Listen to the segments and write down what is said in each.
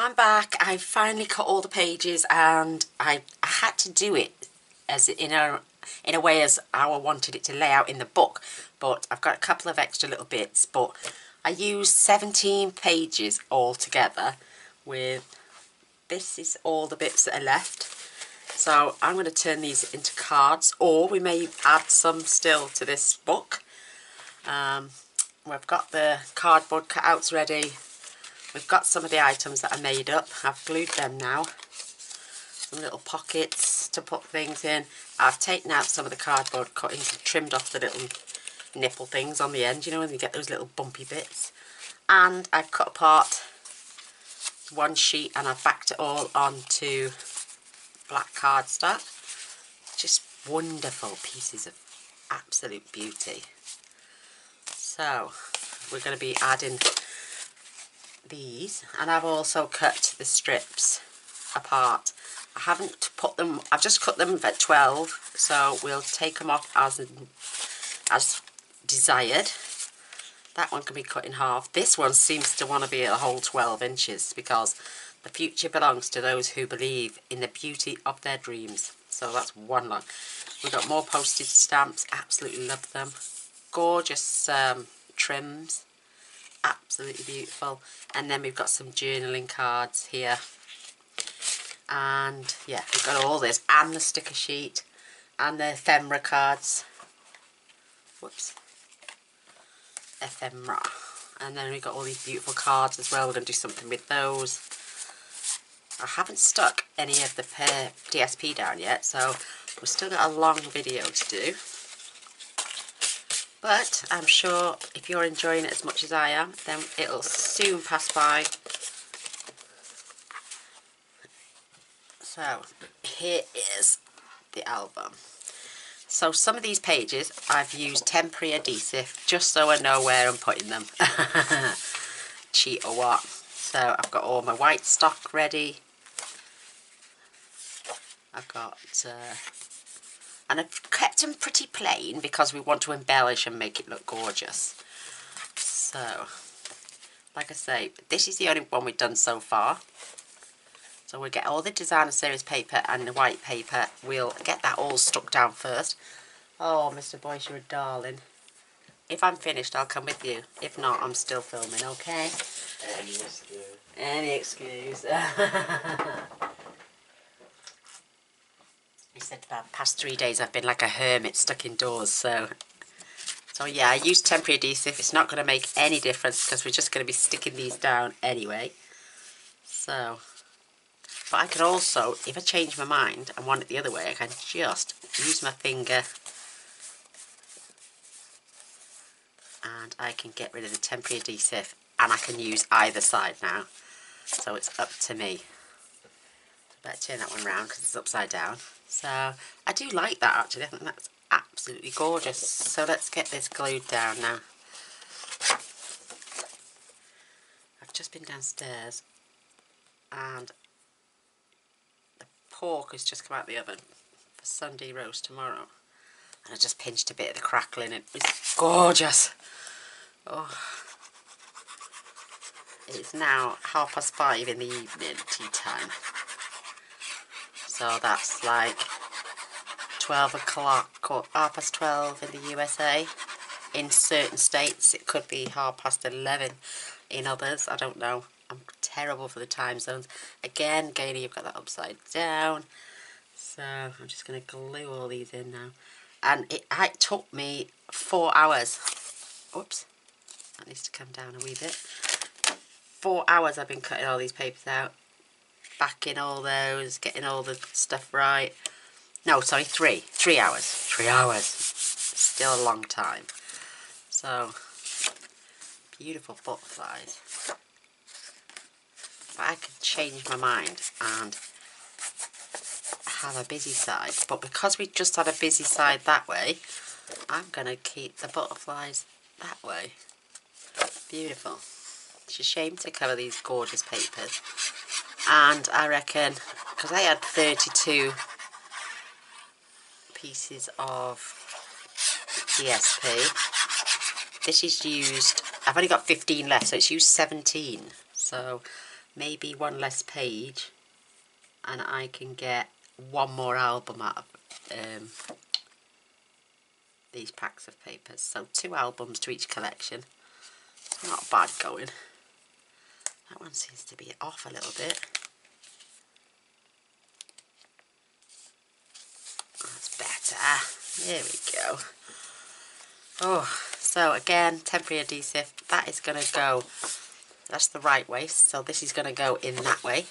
I'm back. I finally cut all the pages, and I had to do it as in a way as how I wanted it to lay out in the book. But I've got a couple of extra little bits. But I used 17 pages altogether. With this is all the bits that are left. So I'm going to turn these into cards, or we may add some still to this book. We've got the cardboard cutouts ready. We've got some of the items that I made up. I've glued them now. Some little pockets to put things in. I've taken out some of the cardboard cuttings and trimmed off the little nipple things on the end, you know, when you get those little bumpy bits. And I've cut apart one sheet and I've backed it all onto black cardstock. Just wonderful pieces of absolute beauty. So we're going to be adding these, and I've also cut the strips apart. I haven't put them, I've just cut them at 12, so we'll take them off as desired. That one can be cut in half. This one seems to want to be a whole 12 inches because the future belongs to those who believe in the beauty of their dreams. So that's one long. We've got more postage stamps, absolutely love them. Gorgeous trims, absolutely beautiful. And then we've got some journaling cards here. And yeah, we've got all this, and the sticker sheet, and the ephemera cards. Whoops. Ephemera. And then we've got all these beautiful cards as well. We're going to do something with those. I haven't stuck any of the DSP down yet, so we've still got a long video to do. But I'm sure if you're enjoying it as much as I am, then it'll soon pass by. So here is the album. So some of these pages I've used temporary adhesive just so I know where I'm putting them. Cheat or what? So I've got all my white stock ready. I've got and I've kept them pretty plain because we want to embellish and make it look gorgeous. So, like I say, this is the only one we've done so far. So we'll get all the designer series paper and the white paper. We'll get that all stuck down first. Oh, Mr. Boyce, you're a darling. If I'm finished, I'll come with you. If not, I'm still filming, okay? Any excuse. Any excuse. He said about the past 3 days I've been like a hermit stuck indoors, so yeah, I used temporary adhesive. It's not going to make any difference because we're just going to be sticking these down anyway. So, but I can also, if I change my mind and want it the other way, I can just use my finger and I can get rid of the temporary adhesive, and I can use either side now. So it's up to me. Better turn that one round because it's upside down. So I do like that actually. I think that's absolutely gorgeous. So let's get this glued down now. I've just been downstairs and the pork has just come out the oven for Sunday roast tomorrow. And I just pinched a bit of the crackling. It was gorgeous. Oh. It's now 5:30 in the evening, tea time. So that's like 12 o'clock or 12:30 in the USA. In certain states it could be 11:30 in others. I don't know. I'm terrible for the time zones. Again, Gaynor, you've got that upside down. So I'm just going to glue all these in now. And it took me 4 hours. Oops. That needs to come down a wee bit. 4 hours I've been cutting all these papers out. Backing all those, getting all the stuff right. No, sorry, 3 hours. 3 hours. Still a long time. So, beautiful butterflies. But I could change my mind and have a busy side. But because we just had a busy side that way, I'm going to keep the butterflies that way. Beautiful. It's a shame to cover these gorgeous papers. And I reckon, because I had 32 pieces of DSP, this is used, I've only got 15 left, so it's used 17. So maybe one less page, and I can get one more album out of these packs of papers. So 2 albums to each collection. It's not bad going. That one seems to be off a little bit. That's better. There we go. Oh, so again, temporary adhesive. That is going to go, that's the right way. So this is going to go in that way.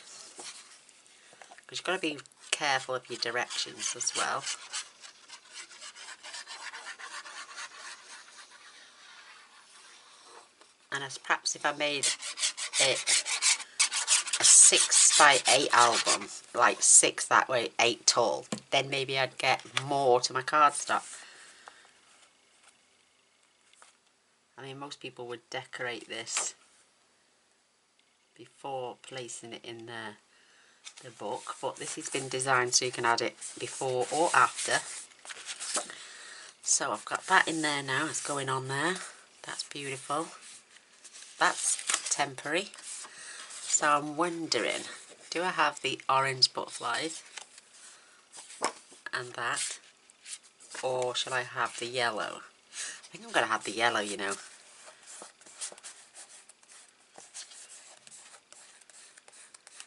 Because you've got to be careful of your directions as well. And as perhaps if I made it a 6 by 8 album, like 6 that way, 8 tall, then maybe I'd get more to my cardstock. I mean, most people would decorate this before placing it in the book, but this has been designed so you can add it before or after. So I've got that in there now, it's going on there. That's beautiful. That's temporary. So I'm wondering, do I have the orange butterflies and that, or shall I have the yellow? I think I'm going to have the yellow, you know.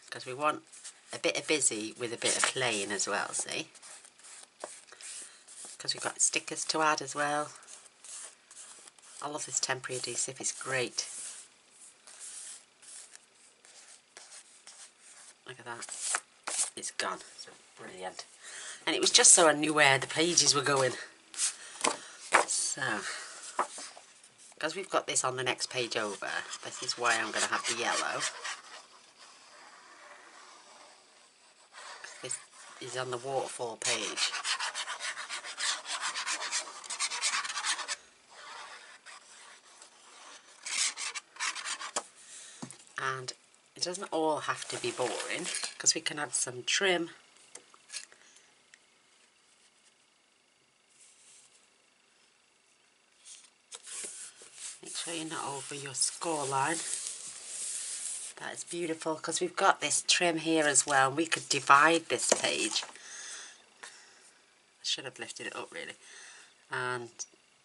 Because we want a bit of busy with a bit of plain as well, see? Because we've got stickers to add as well. I love this temporary adhesive, it's great. Look at that. It's gone. It's brilliant. And it was just so I knew where the pages were going. So, because we've got this on the next page over, this is why I'm going to have the yellow. This is on the waterfall page. And it doesn't all have to be boring, because we can add some trim. Make sure you're not over your score line. That is beautiful, because we've got this trim here as well. We could divide this page. I should have lifted it up really. And,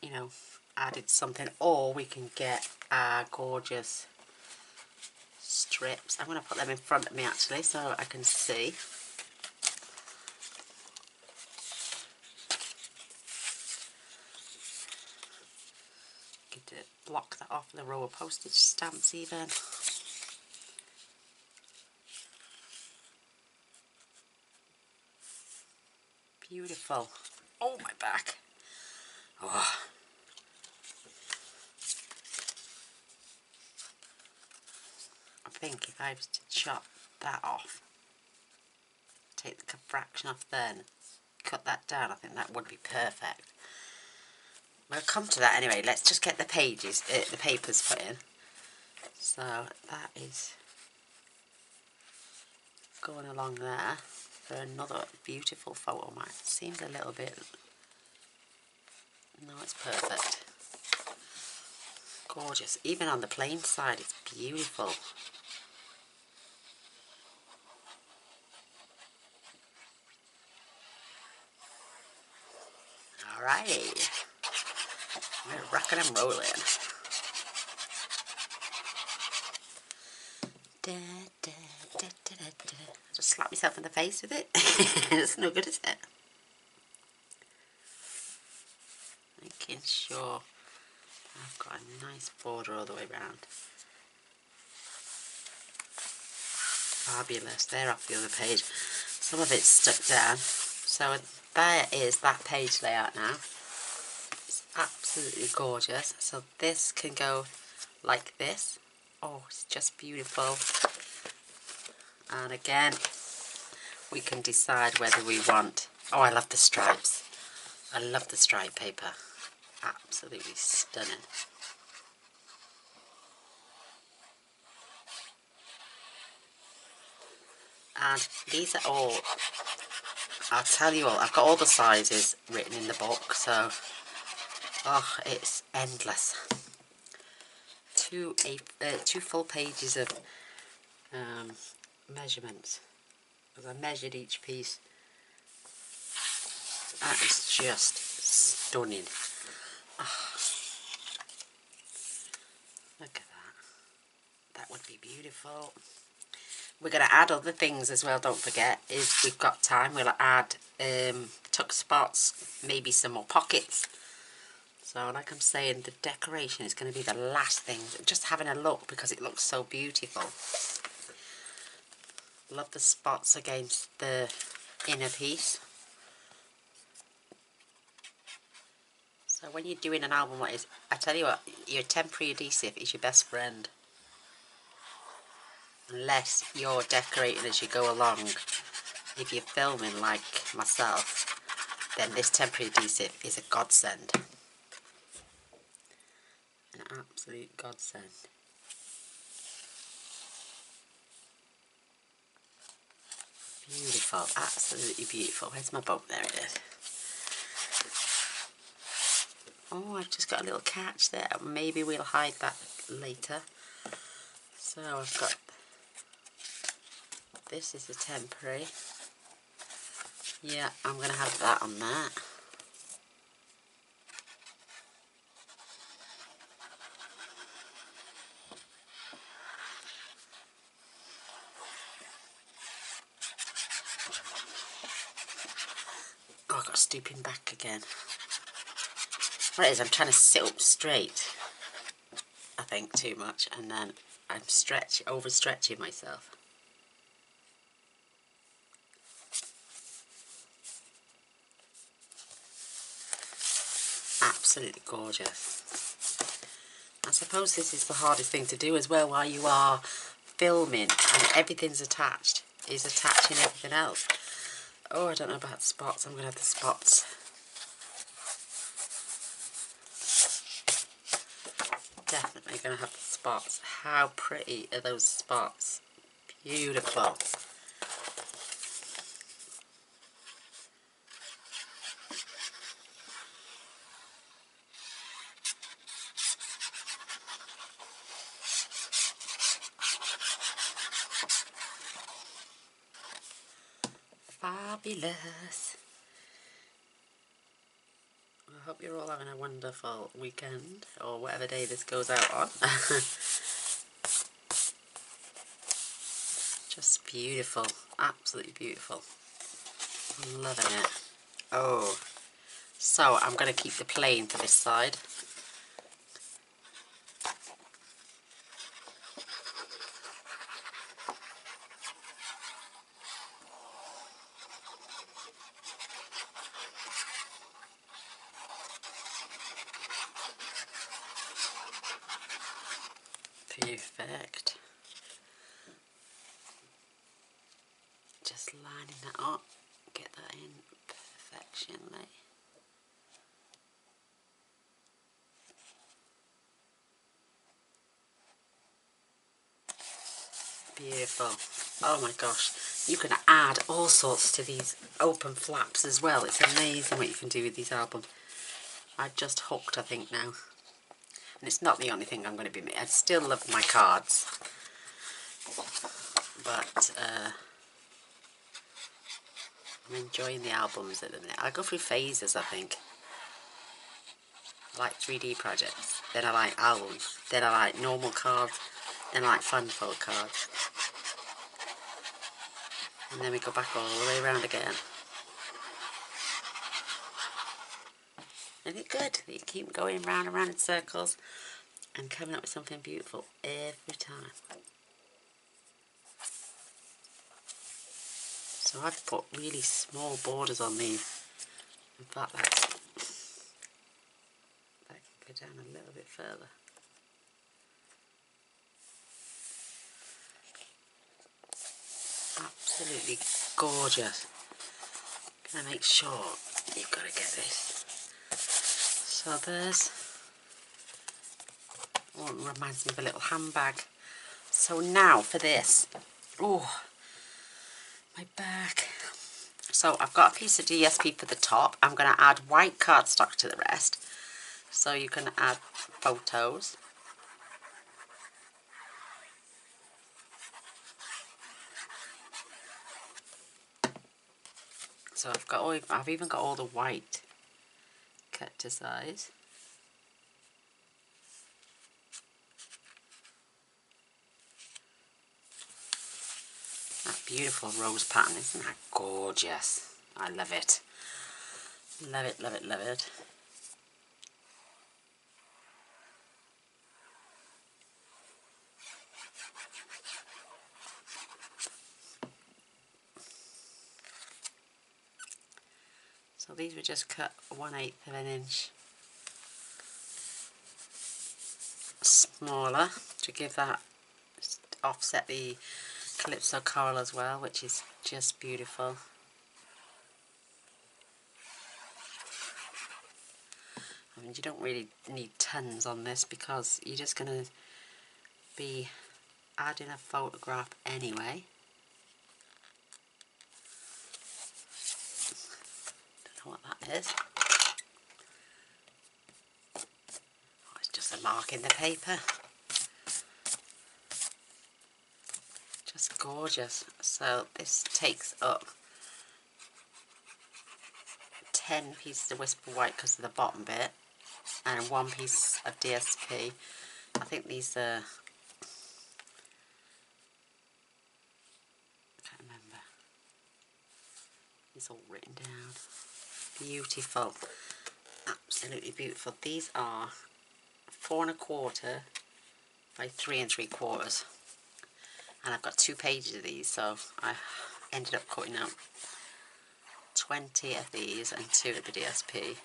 you know, added something. Or we can get our gorgeous strips. I'm going to put them in front of me actually so I can see. Get to block that off with a row of postage stamps even. Beautiful. Oh, my back. Oh. I think if I was to chop that off, take the fraction off there and cut that down, I think that would be perfect. We'll come to that anyway. Let's just get the pages, the papers put in. So that is going along there for another beautiful photo. Mine seems a little bit. No, it's perfect. Gorgeous. Even on the plain side, it's beautiful. Alright. We're rocking and rolling. Da, da, da, da, da, da. I just slap myself in the face with it. It's no good, is it? Making sure I've got a nice border all the way around. Fabulous. They're off the other page. Some of it's stuck down. So there is that page layout now. It's absolutely gorgeous. So this can go like this. Oh, it's just beautiful. And again, we can decide whether we want... Oh, I love the stripes. I love the stripe paper. Absolutely stunning. And these are all... I'll tell you all, I've got all the sizes written in the book, so... Oh, it's endless. Two full pages of measurements, because I measured each piece. That is just stunning. Oh, look at that. That would be beautiful. We're going to add other things as well, don't forget. If we've got time, we'll add tuck spots, maybe some more pockets. So like I'm saying, the decoration is going to be the last thing. Just having a look because it looks so beautiful. Love the spots against the inner piece. So when you're doing an album like this, I tell you what, your temporary adhesive is your best friend. Unless you're decorating as you go along. If you're filming like myself, then this temporary adhesive is a godsend. An absolute godsend. Beautiful, absolutely beautiful. Where's my boat? There it is. Oh, I've just got a little catch there. Maybe we'll hide that later. So I've got, this is a temporary. Yeah, I'm going to have that on that. Oh, I've got stooping back again. What it is, I'm trying to sit up straight, I think, too much, and then I'm overstretching myself. Absolutely gorgeous. I suppose this is the hardest thing to do as well while you are filming and everything's attached, is attaching everything else. Oh, I don't know about spots. I'm going to have the spots. Definitely going to have the spots. How pretty are those spots? Beautiful. Fabulous. I hope you're all having a wonderful weekend, or whatever day this goes out on. Just beautiful. Absolutely beautiful. I'm loving it. Oh. So I'm going to keep the plain for this side. Perfect. Just lining that up. Get that in perfectionly. Beautiful. Oh my gosh. You can add all sorts to these open flaps as well. It's amazing what you can do with these albums. I'm just hooked, I think, now. And it's not the only thing I'm going to be making. I still love my cards. But I'm enjoying the albums at the minute. I go through phases, I think. I like 3D projects. Then I like albums. Then I like normal cards. Then I like fun folk cards. And then we go back all the way around again. And it's good. You keep going round and round in circles and coming up with something beautiful every time. So I've put really small borders on these. In fact, that can go down a little bit further. Absolutely gorgeous. Gonna make sure you've got to get this. So there's, oh, it reminds me of a little handbag. So now for this. Oh, my back. So I've got a piece of DSP for the top. I'm going to add white cardstock to the rest. So you can add photos. So I've even got all the white cut to size. That beautiful rose pattern, isn't that gorgeous? I love it. Love it, love it, love it. So these were just cut 1/8 of an inch smaller to give that, offset the Calypso coral as well, which is just beautiful. I mean, you don't really need tons on this because you're just going to be adding a photograph anyway. Don't know what that is. Oh, it's just a mark in the paper. Just gorgeous. So this takes up 10 pieces of Whisper White because of the bottom bit, and 1 piece of DSP. I think these are, I can't remember. It's all written down. Beautiful. Absolutely beautiful. These are 4 1/4 by 3 3/4. And I've got 2 pages of these, so I ended up cutting out 20 of these and 2 of the DSP.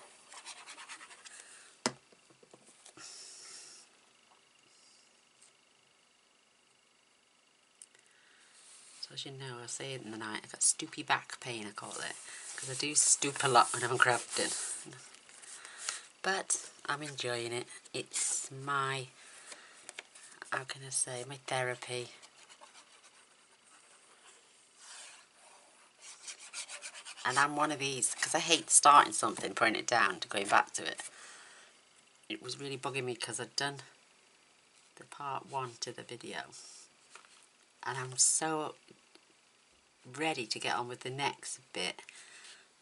So as you know, I say it in the night, I've got stoopy back pain, I call it, because I do stoop a lot when I'm crafting. But I'm enjoying it. It's my, how can I say, my therapy. And I'm one of these, because I hate starting something, putting it down, to going back to it. It was really bugging me because I'd done the part 1 to the video. And I'm so ready to get on with the next bit.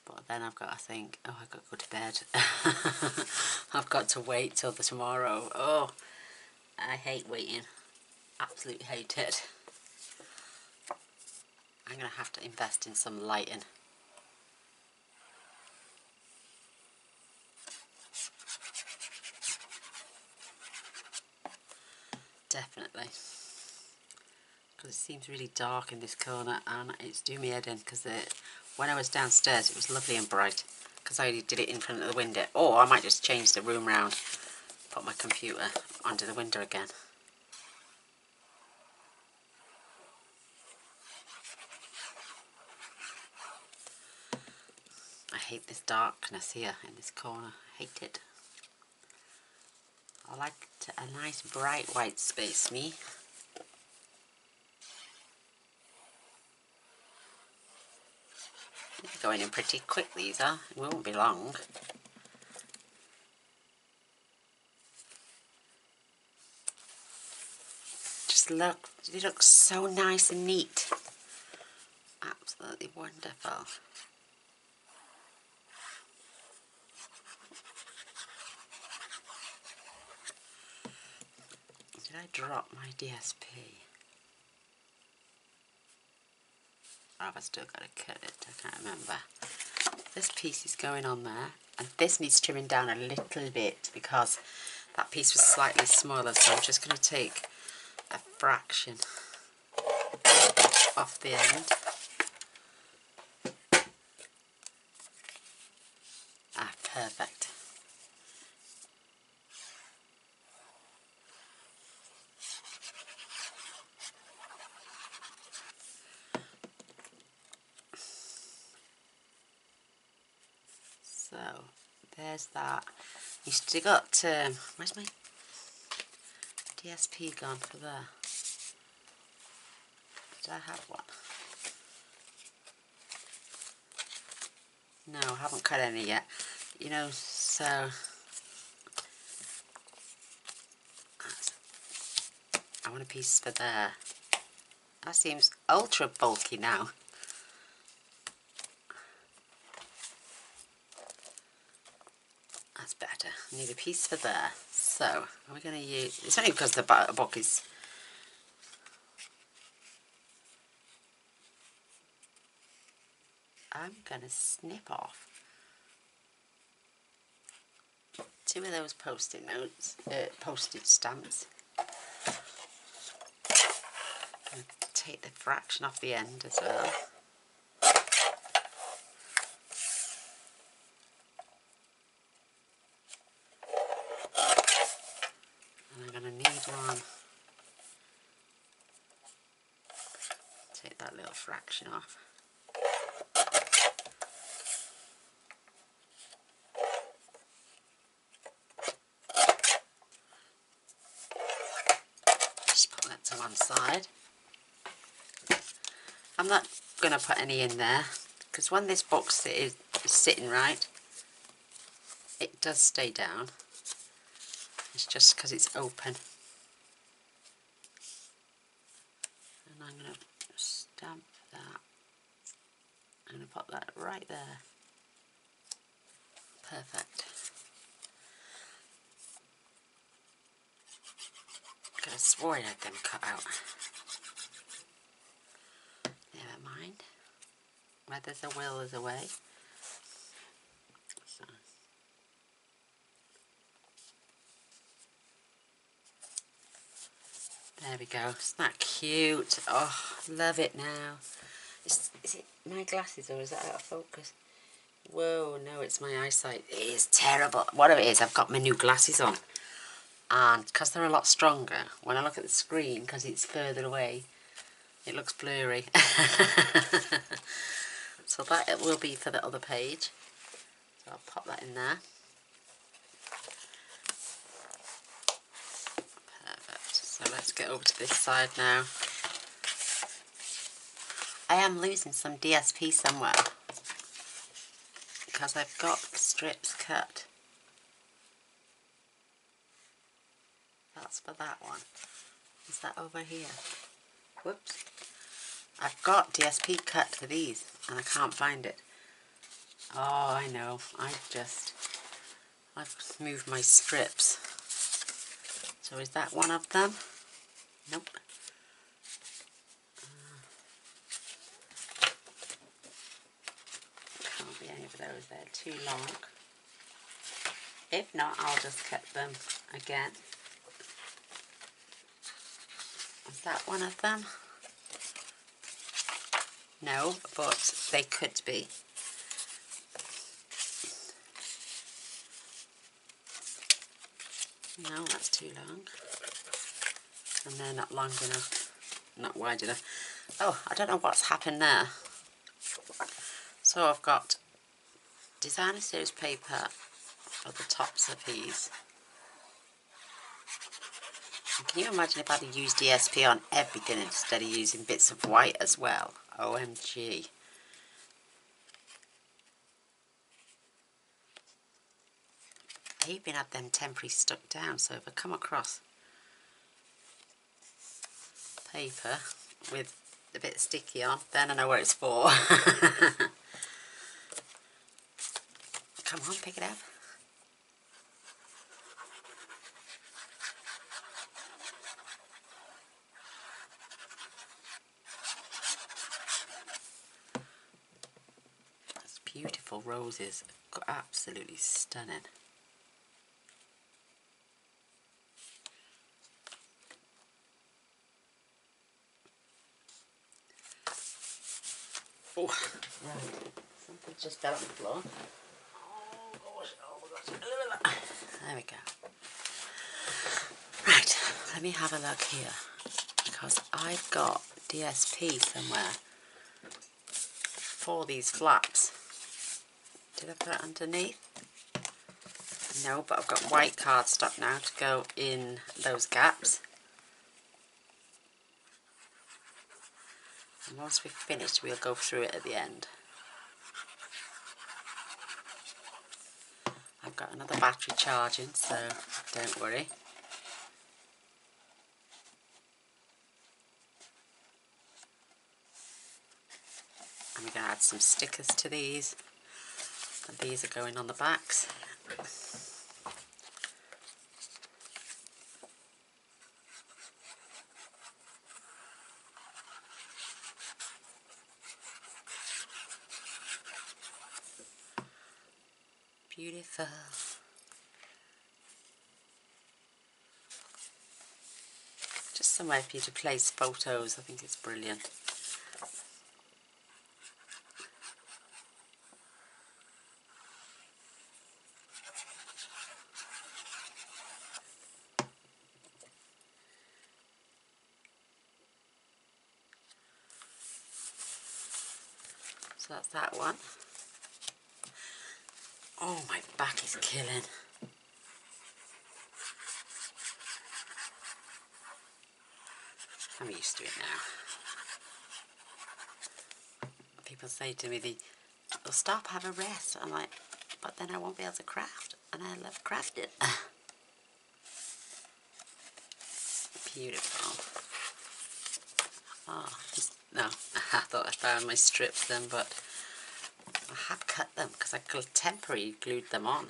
But then I've got to think, oh, I've got to go to bed. I've got to wait till the tomorrow. Oh, I hate waiting. Absolutely hate it. I'm going to have to invest in some lighting. Definitely. Because it seems really dark in this corner and it's doing me head in, because when I was downstairs it was lovely and bright because I did it in front of the window. Or I might just change the room round, put my computer under the window again. I hate this darkness here in this corner. I hate it. I like a nice bright white space, me. They're going in pretty quick, these are. It won't be long. Just look, it looks so nice and neat. Absolutely wonderful. Did I drop my DSP? Oh, I've still got to cut it, I can't remember. This piece is going on there, and this needs trimming down a little bit because that piece was slightly smaller, so I'm just going to take a fraction off the end. Ah, perfect. So, there's that. You still got, where's my DSP gone for there? Did I have one? No, I haven't cut any yet. You know, so I want a piece for there. That seems ultra bulky now. That's better. I need a piece for there. So, we're going to use... It's only because the book is... I'm going to snip off 2 of those post-it notes, postage stamps. And take the fraction off the end as well. And I'm going to need one. Take that little fraction off. Just put that to one side. I'm not going to put any in there because when this box is sitting right, it does stay down. It's just because it's open. And I'm going to stamp that. I'm going to put that right there. Perfect. I could have sworn I had them cut out. Never mind. Where there's a will, there's a way. So. There we go. Isn't that cute? Oh, love it now. Is it my glasses or is that out of focus? Whoa, no, it's my eyesight. It is terrible. What it is, I've got my new glasses on. And because they're a lot stronger, when I look at the screen, because it's further away, it looks blurry. So that it will be for the other page. So I'll pop that in there. Perfect. So let's get over to this side now. I am losing some DSP somewhere because I've got strips cut. That's for that one. Is that over here? Whoops. I've got DSP cut for these and I can't find it. Oh, I know. I've moved my strips. So is that one of them? Nope. Can't be any of those, they're too long. If not, I'll just cut them again. Is that one of them? No, but they could be. No, that's too long. And they're not long enough, not wide enough. Oh, I don't know what's happened there. So I've got designer series paper for the tops of these. And can you imagine if I'd have used DSP on everything instead of using bits of white as well? OMG. I even had them temporarily stuck down, so if I come across paper with a bit sticky on, then I know what it's for. Come on, pick it up. That's beautiful roses, absolutely stunning. Oh, right. Something just fell on the floor. Oh gosh, oh gosh. There we go. Right, let me have a look here. Because I've got DSP somewhere for these flaps. Did I put it underneath? No, but I've got white cardstock now to go in those gaps. And once we've finished, we'll go through it at the end. I've got another battery charging, so don't worry. And we're going to add some stickers to these. And these are going on the backs. Beautiful. Just somewhere for you to place photos. I think it's brilliant. So that's that one. Oh, my back is killing. I'm used to it now. People say to me, they'll stop, have a rest. I'm like, but then I won't be able to craft. And I love crafting. Beautiful. Oh, no, I thought I found my strips then, but I had cut them because I temporarily glued them on.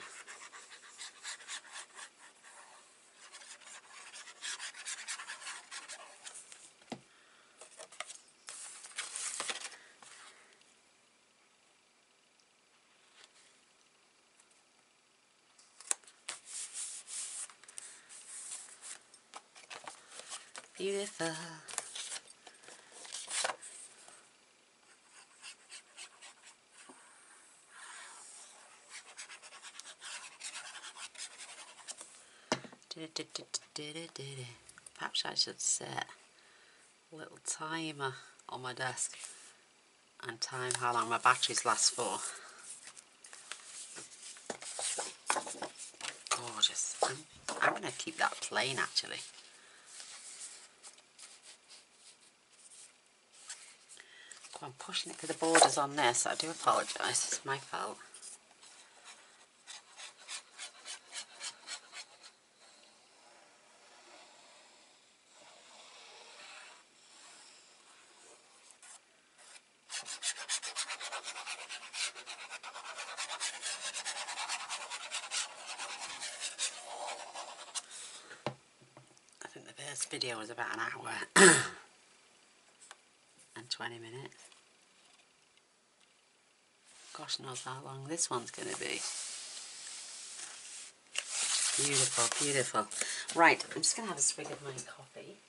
Beautiful. Perhaps I should set a little timer on my desk and time how long my batteries last for. Gorgeous. I'm going to keep that plain actually. I'm pushing it to the borders on this. I do apologise, it's my fault. I think the first video was about an hour and 20 minutes. Gosh knows how long this one's going to be. Beautiful, beautiful. Right, I'm just going to have a swig of my coffee.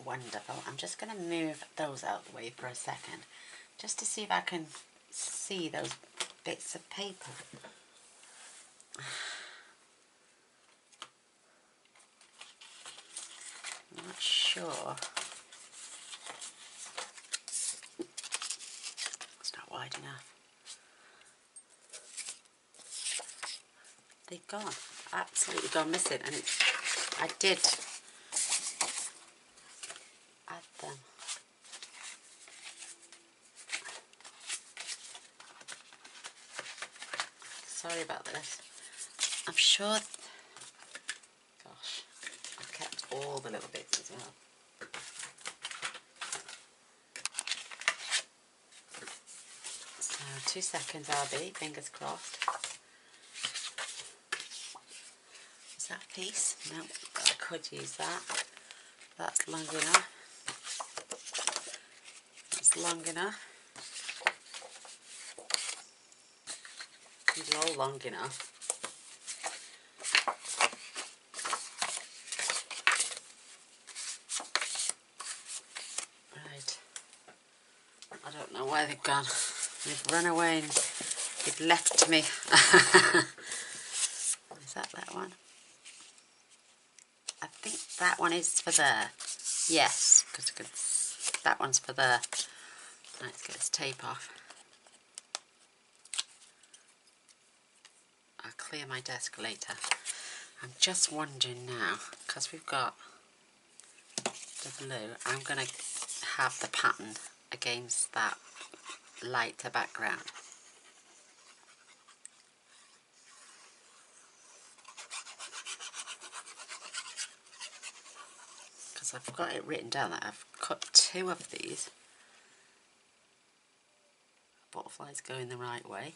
Wonderful. I'm just going to move those out of the way for a second, just to see if I can see those bits of paper. I'm not sure. It's not wide enough. They've gone. Absolutely gone missing. And I did add them. Sorry about this. I'm sure... Gosh, I've kept all the little bits as well. So 2 seconds, RB, fingers crossed. Is that a piece? No, I could use that. That's long enough. That's long enough. These are all long enough. Right. I don't know where they've gone. They've run away and they've left me. Is that one? I think that one is for there. Yes, because that one's for there. Let's get this tape off. I'll clear my desk later. I'm just wondering now, because we've got the blue, I'm going to have the pattern against that lighter background. Because I've got it written down that I've cut 2 of these. Butterflies going the right way.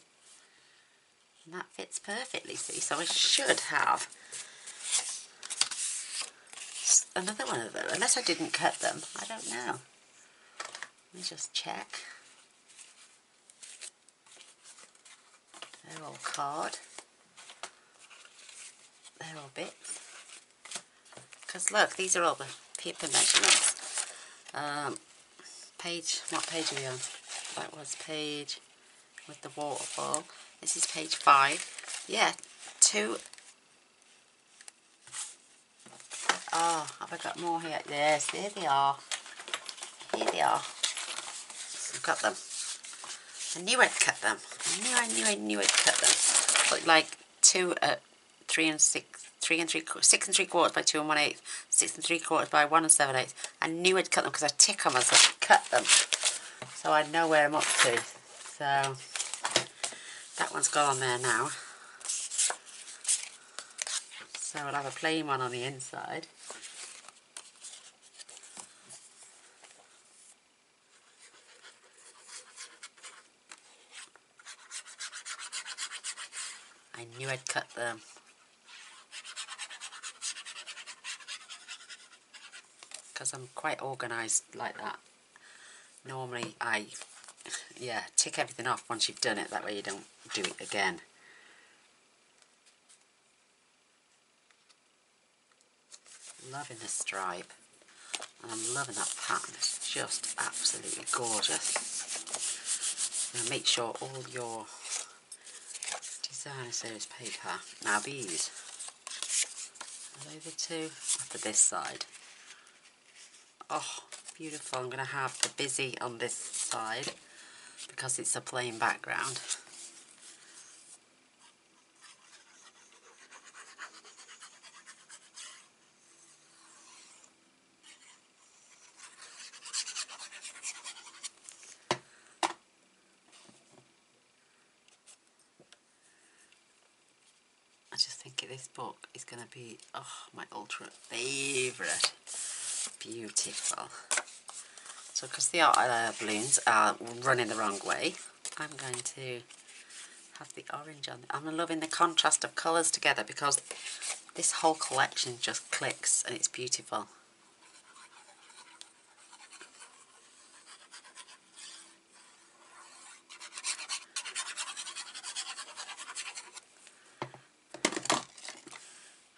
And that fits perfectly, see, so I should have another one of those, unless I didn't cut them. I don't know. Let me just check. They're all card. They're all bits. Because look, these are all the paper measurements. Page, what page are we on? That was page with the waterfall. This is page 5. Yeah, 2. Oh, have I got more here? Yes, there they are. Here they are. I've got them. I knew I'd cut them. I knew I'd cut them. But like 2 at 3 and 6, 6 and 3/4 by 2 and 1/8, 6 and 3/4 by 1 and 7/8. I knew I'd cut them because I tick on myself to cut them. So I know where I'm up to. So that one's gone there now. So I'll have a plain one on the inside. I knew I'd cut them. Because I'm quite organised like that. Normally I, tick everything off once you've done it. That way you don't do it again. Loving this stripe. And I'm loving that pattern. It's just absolutely gorgeous. Now make sure all your designer series paper. Now these, are they the 2? After this side. Oh, beautiful. I'm going to have the busy on this side because it's a plain background. I just think this book is going to be, my ultra favourite. Beautiful. So because the balloons are running the wrong way, I'm going to have the orange on. I'm loving the contrast of colours together because this whole collection just clicks and it's beautiful.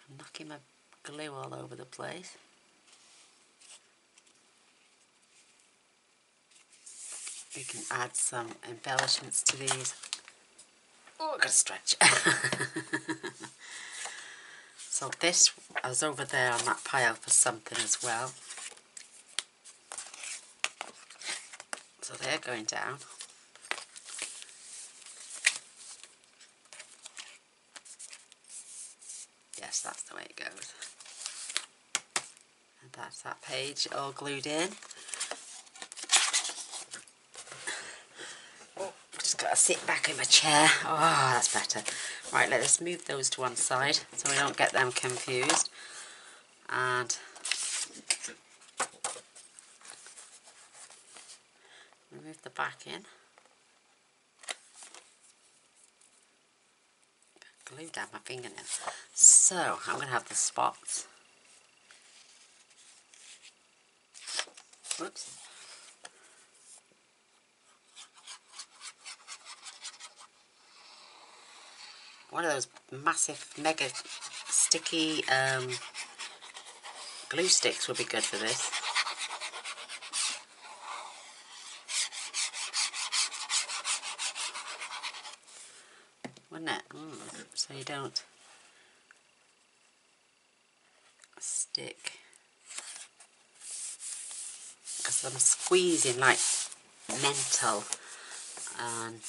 I'm knocking my glue all over the place. We can add some embellishments to these. Oh, I've got to stretch. So this, I was over there on that pile for something as well. So they're going down. Yes, that's the way it goes. And that's that page all glued in. Just got to sit back in my chair. Oh, that's better. Right, let's move those to one side so we don't get them confused. And move the back in. Glue down my fingernail. So I'm going to have the spots. Whoops. One of those massive, mega sticky glue sticks would be good for this. Wouldn't it? So you don't stick. Because I'm squeezing like mental and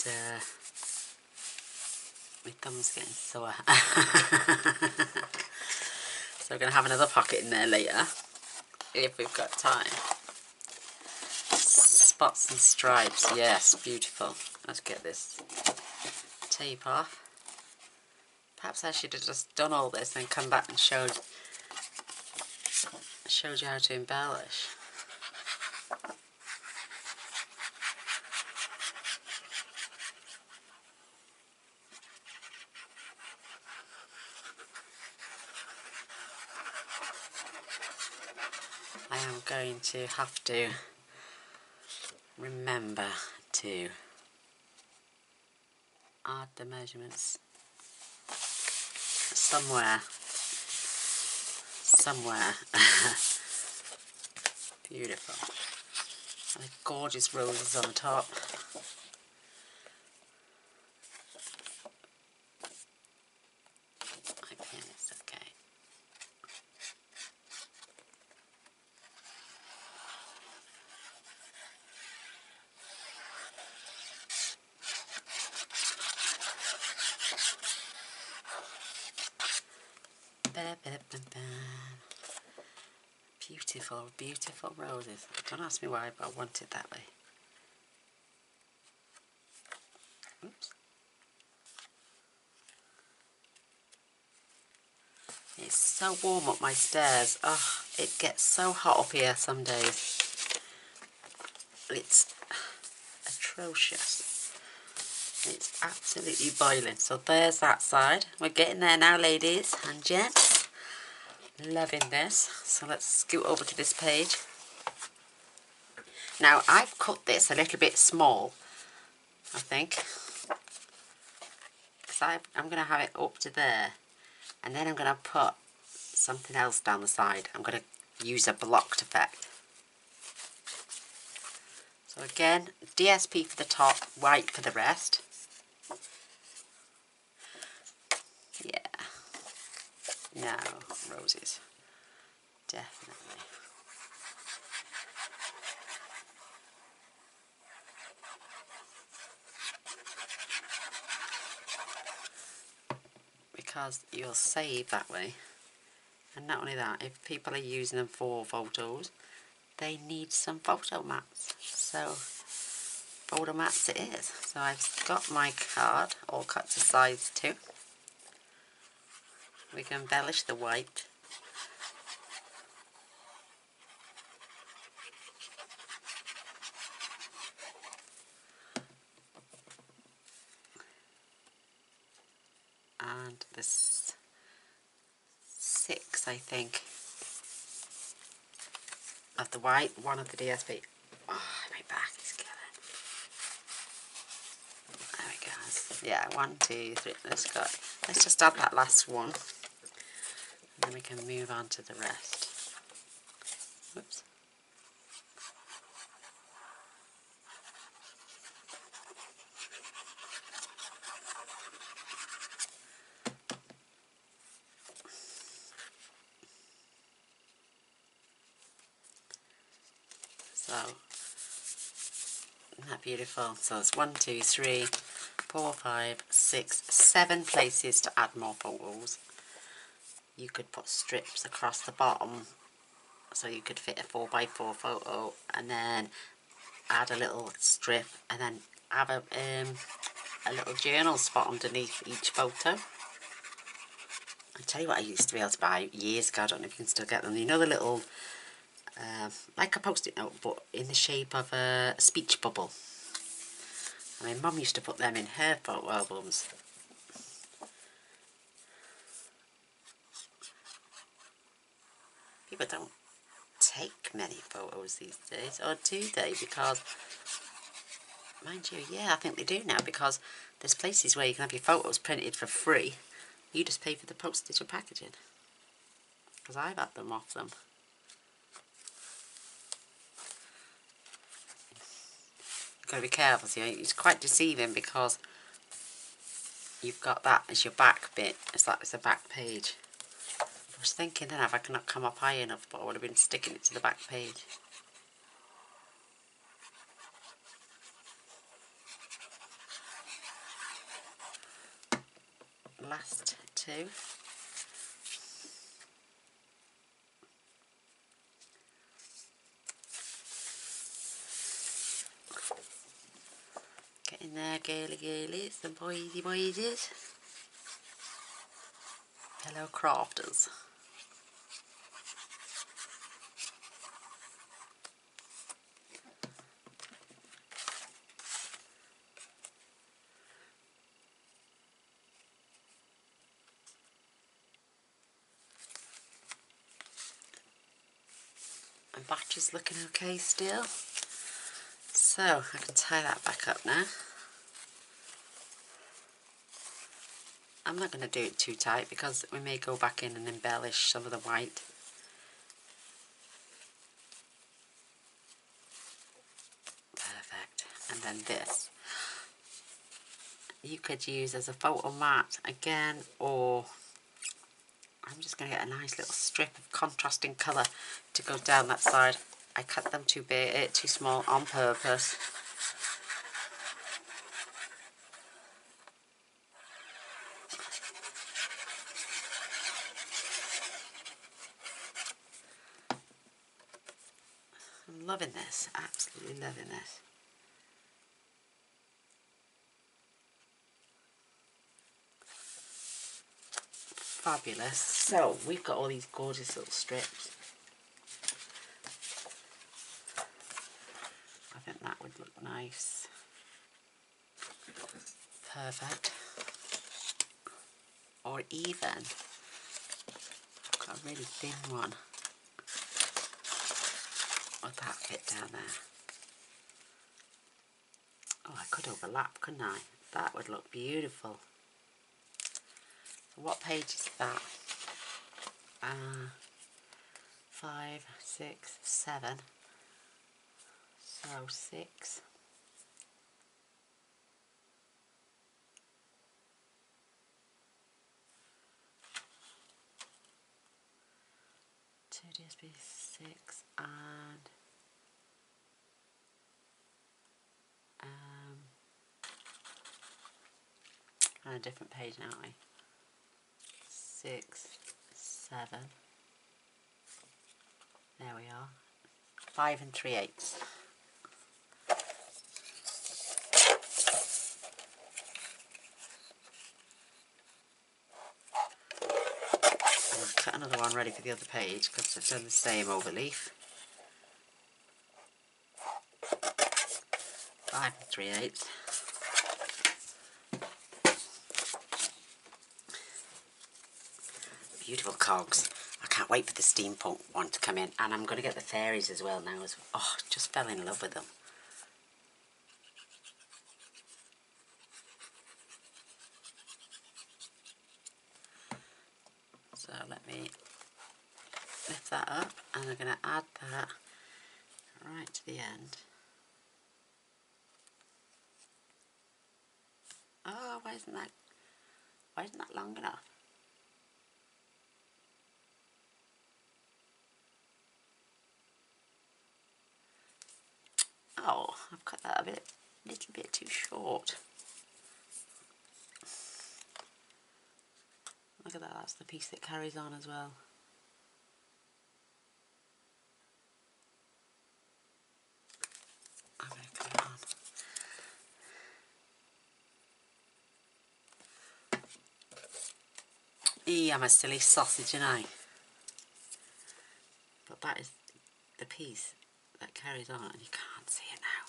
my thumb's getting sore. So we're going to have another pocket in there later, if we've got time. Spots and stripes, yes, beautiful. Let's get this tape off. Perhaps I should have just done all this and come back and showed you how to embellish. am going to have to remember to add the measurements somewhere. Beautiful. And the gorgeous roses on the top. My pen is okay. Beautiful, beautiful roses. Don't ask me why, but I want it that way. Oops. It's so warm up my stairs. Oh, it gets so hot up here some days. It's atrocious. It's absolutely boiling. So there's that side. We're getting there now, ladies and gents. Loving this. So let's scoot over to this page. Now I've cut this a little bit small, I think, because I'm going to have it up to there, and then I'm going to put something else down the side. I'm going to use a blocked effect. So again, DSP for the top, white for the rest. Yeah. No, roses. Definitely. Because you'll save that way. And not only that, if people are using them for photos, they need some photo mats. So, photo mats it is. So I've got my card all cut to size 2. We can embellish the white. And this 6, I think, of the white, 1 of the DSP. Oh, my back is killing. There we go. Yeah, 1, 2, 3. Let's just add that last one, and then we can move on to the rest. Whoops. So, isn't that beautiful? So it's 1, 2, 3, 4, 5, 6, 7 places to add more photos. You could put strips across the bottom, so you could fit a 4x4 photo, and then add a little strip, and then have a little journal spot underneath each photo. I tell you what I used to be able to buy years ago. I don't know if you can still get them. You know the little, like a post-it note, but in the shape of a speech bubble. I mean, Mum used to put them in her photo albums. People don't take many photos these days, or do they? Because, mind you, yeah, I think they do now, because there's places where you can have your photos printed for free. You just pay for the postage or packaging. Because I've had them off them. You've got to be careful, see, it's quite deceiving, because you've got that as your back bit. It's like it's a back page. I was thinking then if I could not come up high enough, but I would have been sticking it to the back page. Last 2. Getting there, girly, the boysies. Hello, crafters. I'm batch is looking okay still. So I can tie that back up now. I'm not going to do it too tight because we may go back in and embellish some of the white. Perfect. And then this. You could use as a photo mat again, or I'm just going to get a nice little strip of contrasting colour to go down that side. I cut them too big, too small on purpose. I'm loving this, absolutely loving this. Fabulous. So we've got all these gorgeous little strips. I think that would look nice. Perfect. Or even, I've got a really thin one. Would that fit down there? Oh, I could overlap, couldn't I? That would look beautiful. So what page is that? 5, 6, 7. So 6. Two DSP 6 and on a different page now, aren't we? 6, 7. There we are. 5 3/8. And I'll cut another one ready for the other page because I've done the same overleaf. 5 3/8. Beautiful cogs. I can't wait for the steampunk one to come in, and I'm going to get the fairies as well now. Oh, just fell in love with them. So let me lift that up, and I'm going to add that right to the end. Oh, why isn't that long enough? Oh, I've cut that a little bit too short. Look at that, that's the piece that carries on as well. I'm going to cut it on. I'm a silly sausage, and I. But that is the piece that carries on, and you can't see it now.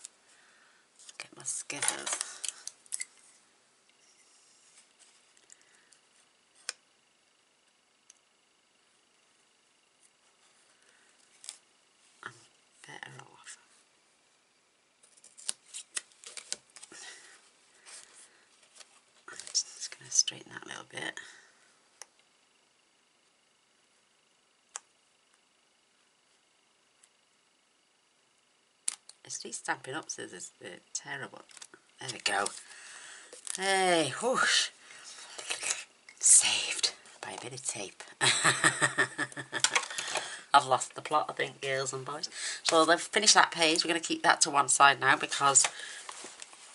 Get my skippers. I'm better off. I'm just going to straighten that a little bit. It's these Stampin' Up scissors, they're terrible. There we go. Hey, whoosh. Saved by a bit of tape. I've lost the plot, I think, girls and boys. So they've finished that page. We're going to keep that to one side now because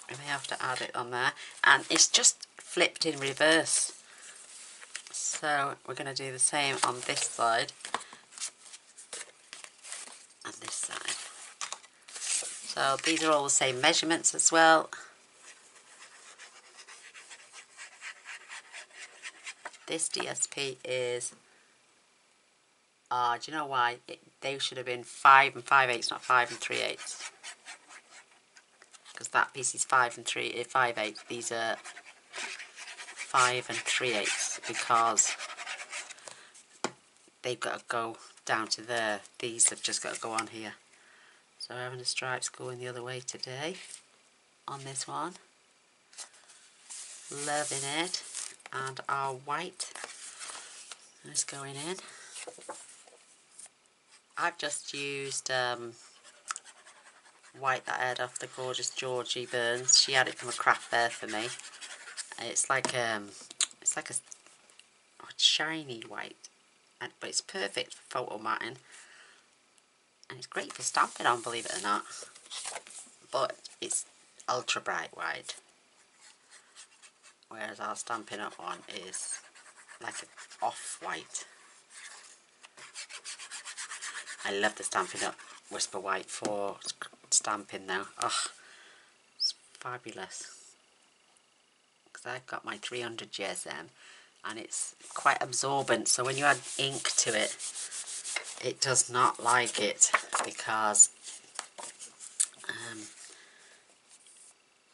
we may have to add it on there. And it's just flipped in reverse. So we're going to do the same on this side and this side. So these are all the same measurements as well. This DSP is, do you know why? They should have been 5 5/8, not 5 3/8. Because that piece is 5 5/8. These are 5 3/8 because they've got to go down to there. These have just got to go on here. So having the stripes going the other way today on this one. Loving it. And our white is going in. I've just used white that I had off the gorgeous Georgie Burns. She had it from a craft fair for me. It's like a shiny white, but it's perfect for photo matting, and it's great for stamping on, believe it or not. But it's ultra bright white, whereas our Stampin' Up one is like an off-white. I love the Stampin' Up Whisper White for stamping now. Oh, it's fabulous. Because I've got my 300 GSM and it's quite absorbent, so when you add ink to it, it does not like it, because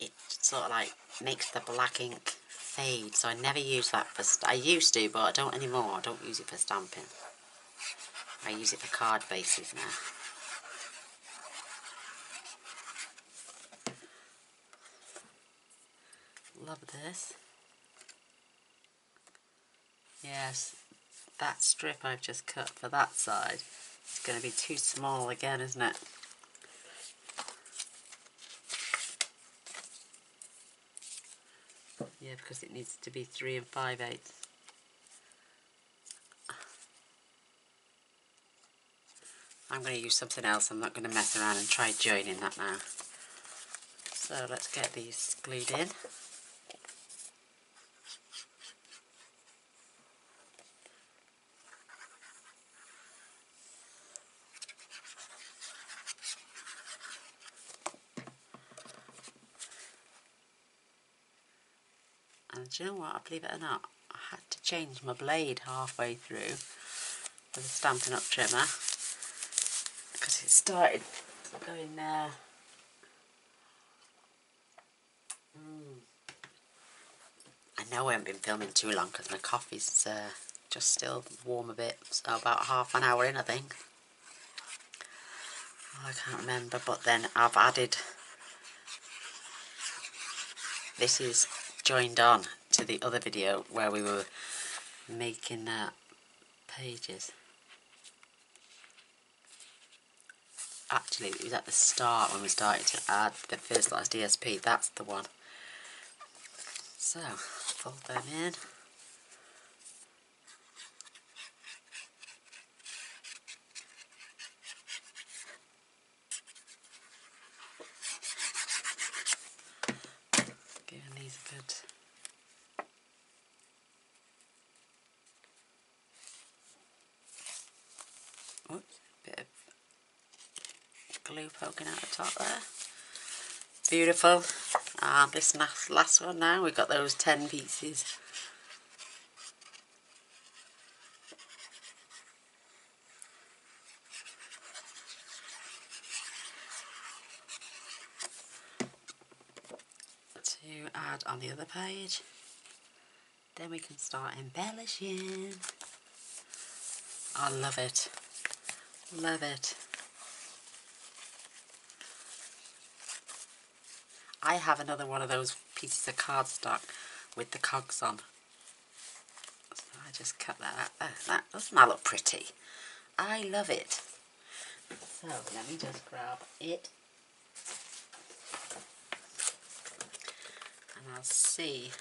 it sort of like makes the black ink fade. So I never use that for I used to, but I don't anymore. I don't use it for stamping. I use it for card bases now. Love this. Yes, that strip I've just cut for that side is going to be too small again, isn't it? Yeah, because it needs to be 3 5/8. I'm going to use something else. I'm not going to mess around and try joining that now. So let's get these glued in. And do you know what? Believe it or not, I had to change my blade halfway through with a Stampin' Up trimmer, because it started going there. I know I haven't been filming too long because my coffee's just still warm a bit, so about half an hour in I think. Oh, I can't remember, but then I've added, this is joined on to the other video where we were making pages. Actually, it was at the start when we started to add the first last DSP. That's the one. So, fold them in. Giving these a good bit of glue poking out the top there. Beautiful. And this last one now, we've got those 10 pieces. To add on the other page. Then we can start embellishing. I love it. Love it. I have another one of those pieces of cardstock with the cogs on. So I just cut that out. That doesn't that look pretty? I love it. So let me just grab it. And I'll see.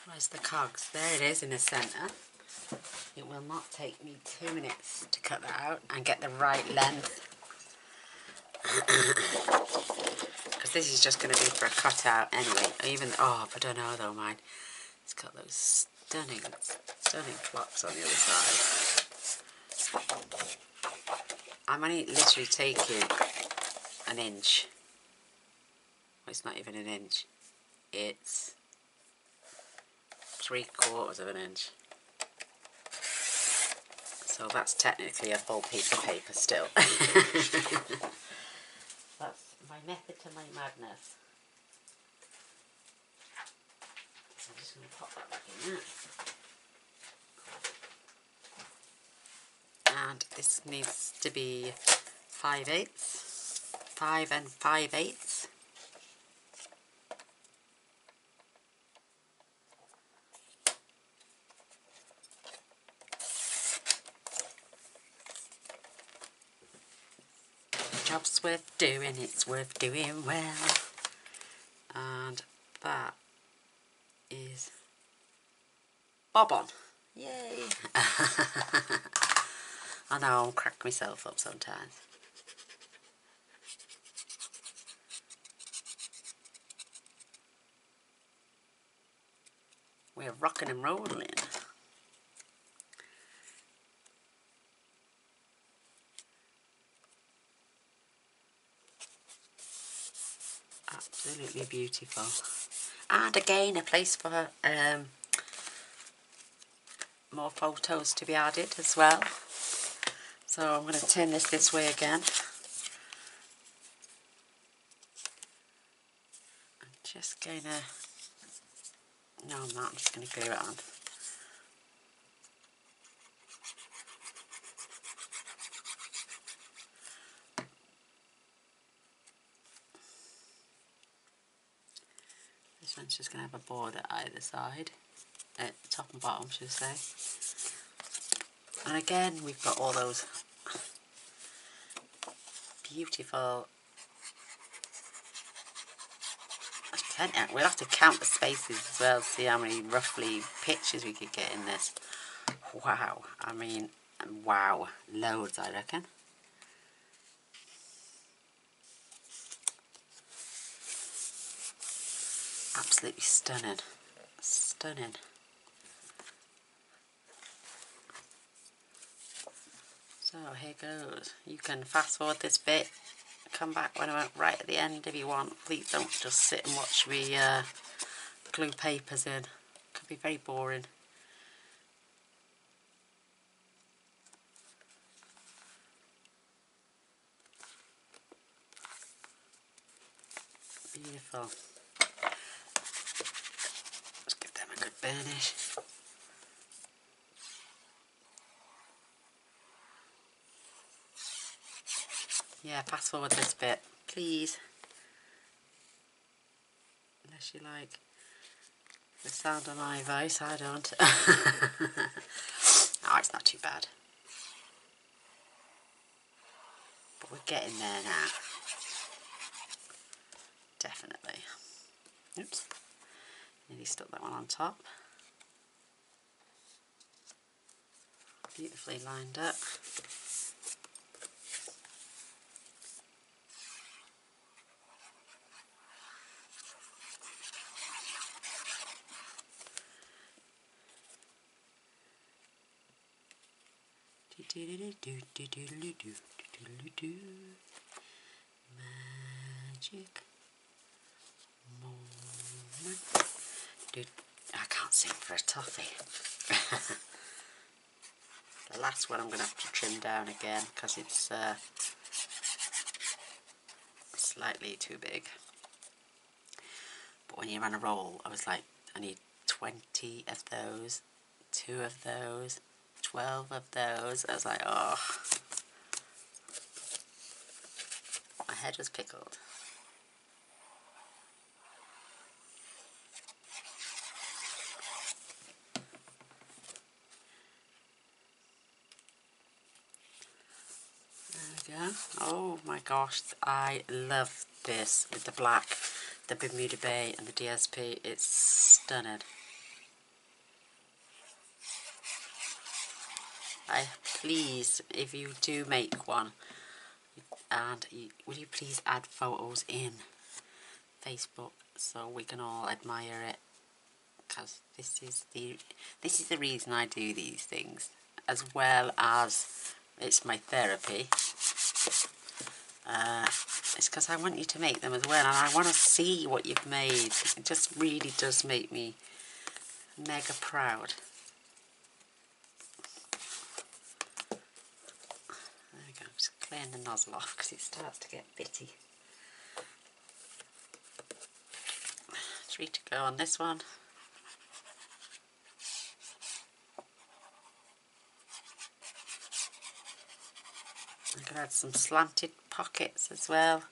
Where's the cogs? There it is in the centre. It will not take me 2 minutes to cut that out and get the right length. Because this is just going to be for a cutout anyway. Even, oh, I don't know though, mine. It's got those stunning clocks on the other side. I'm only literally taking an inch. Well, it's not even an inch. It's 3/4 of an inch. So that's technically a full piece of paper still. That's my method to my madness. I'm just going to pop that back in there. And this needs to be 5/8, 5 5/8. Job's worth doing, it's worth doing well. And that is bob on. Yay! I know, I'll crack myself up sometimes. We're rocking and rolling. Absolutely beautiful. And again, a place for more photos to be added as well. So I'm going to turn this way again. I'm just going to... No, I'm not. I'm just going to glue it on. This one's just going to have a border either side. Top and bottom, should I say. And again, we've got all those beautiful... There's plenty. We'll have to count the spaces as well, see how many roughly pictures we could get in this. Wow. I mean, wow. Loads, I reckon. Absolutely stunning. Stunning. So here goes. You can fast forward this bit, come back when I'm right at the end if you want. Please don't just sit and watch me glue papers in. It could be very boring. Beautiful. Let's give them a good burnish. Yeah, fast forward this bit, please. Unless you like the sound of my voice, I don't. Oh, it's not too bad. But we're getting there now. Definitely. Oops. Nearly stuck that one on top. Beautifully lined up. Magic moment. Dude, I can't sing for a toffee. The last one I'm going to have to trim down again because it's slightly too big. But when you're on a roll, I was like, I need 20 of those, 2 of those, 12 of those. I was like, oh. My head was pickled. There we go. Oh my gosh, I love this with the black, the Bermuda Bay and the DSP. It's stunning. Please, if you do make one, and will you please add photos in Facebook so we can all admire it, because this is the reason I do these things, as well as it's my therapy. It's because I want you to make them as well, and I want to see what you've made. It just really does make me mega proud. There we go, I'm just clearing the nozzle off because it starts to get bitty. 3 to go on this one. add some slanted pockets as well.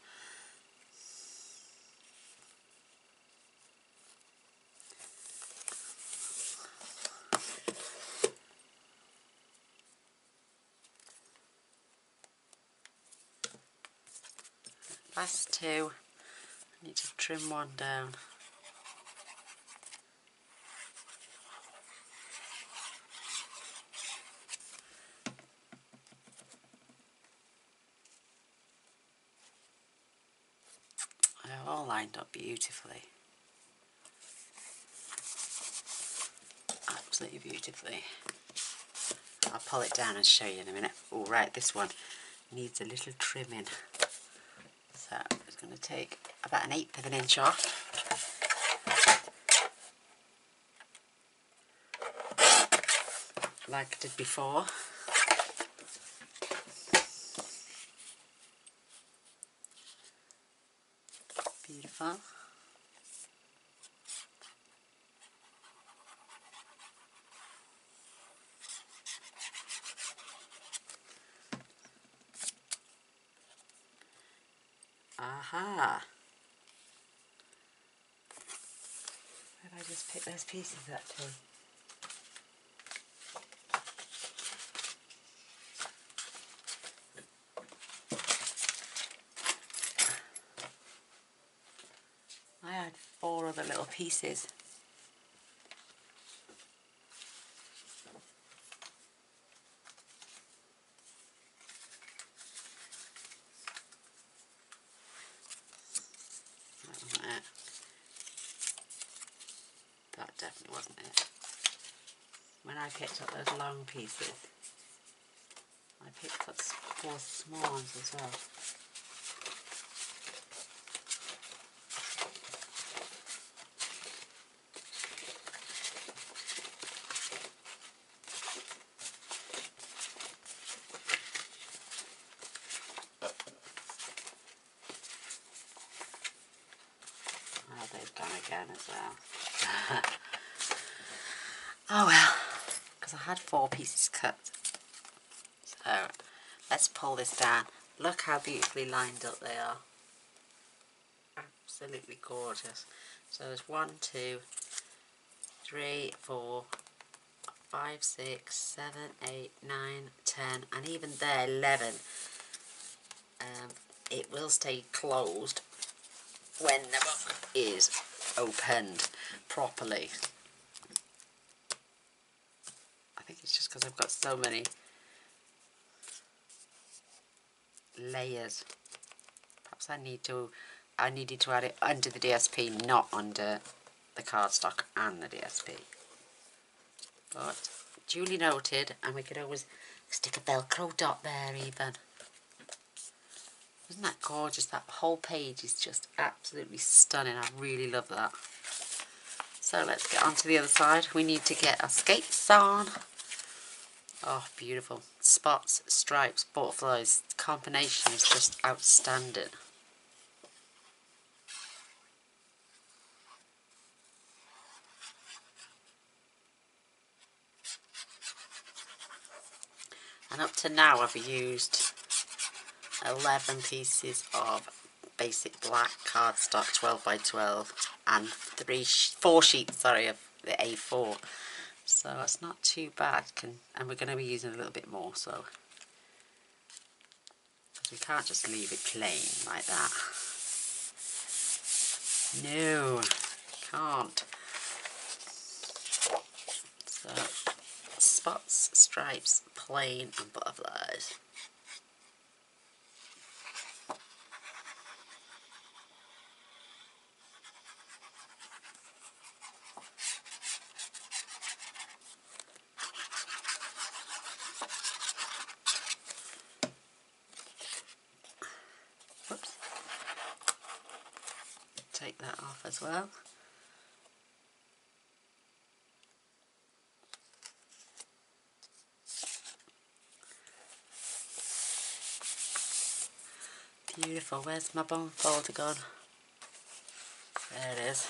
Last two, I need to trim one down. They're all lined up beautifully. Absolutely beautifully. I'll pull it down and show you in a minute. Oh right, this one needs a little trimming. So I'm just going to take about 1/8 of an inch off. Like I did before. Beautiful. Aha! Where did I just pick those pieces up to? I had 4 other little pieces. That wasn't it. That definitely wasn't it. When I picked up those long pieces, I picked up 4 small ones as well. Oh, they've gone again as well. Oh well, because I had 4 pieces cut. So let's pull this down. Look how beautifully lined up they are. Absolutely gorgeous. So there's 1, 2, 3, 4, 5, 6, 7, 8, 9, 10, and even there 11. It will stay closed when the book is opened properly. I think it's just because I've got so many layers. Perhaps I needed to add it under the DSP, not under the cardstock and the DSP. But duly noted, and we could always stick a Velcro dot there even. Isn't that gorgeous? That whole page is just absolutely stunning. I really love that. So let's get on to the other side. We need to get our skates on. Oh, beautiful. Spots, stripes, butterflies. The combination is just outstanding. And up to now I've used 11 pieces of basic black cardstock 12 by 12 and 4 sheets of the A4. So that's not too bad, and we're going to be using a little bit more, so we can't just leave it plain like that. No, can't. So spots, stripes, plain and butterflies. Whoops. Take that off as well. Beautiful. Where's my bone folder gone? There it is.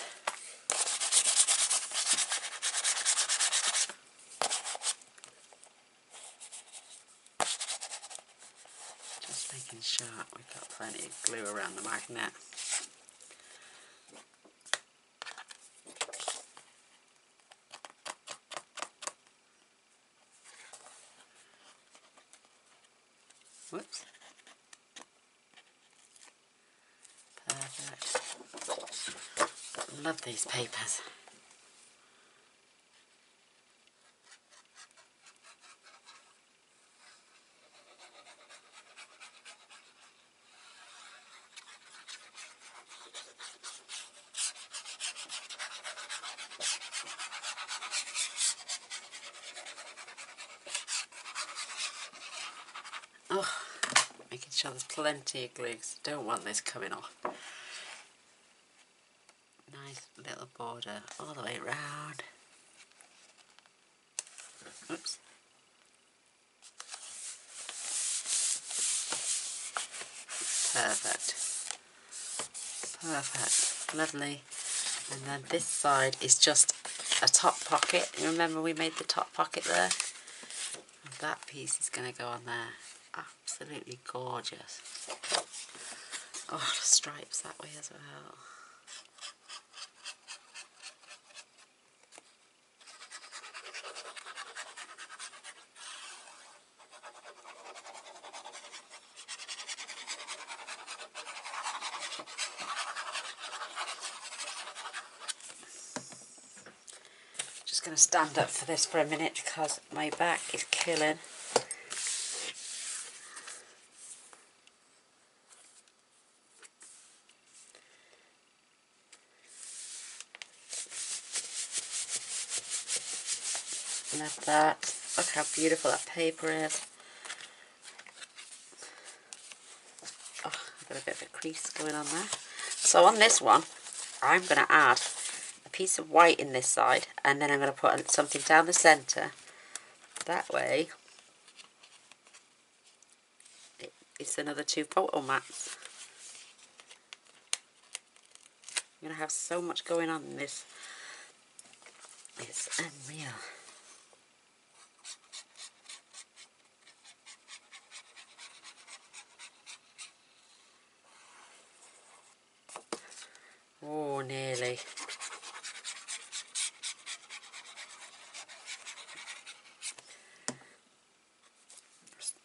Just and sharp. We've got plenty of glue around the magnet. Whoops. Perfect. Love these papers. Oh, making sure there's plenty of glue because I don't want this coming off. Nice little border all the way around. Oops. Perfect. Perfect. Lovely. And then this side is just a top pocket. You remember we made the top pocket there? And that piece is going to go on there. Absolutely gorgeous. Oh, the stripes that way as well. Just going to stand up for this for a minute because my back is killing. Love that. Look how beautiful that paper is. Oh, I've got a bit of a crease going on there. So on this one, I'm going to add a piece of white in this side, and then I'm going to put something down the centre. That way, it's another 2 photo mats. I'm going to have so much going on in this. It's unreal. Oh, nearly.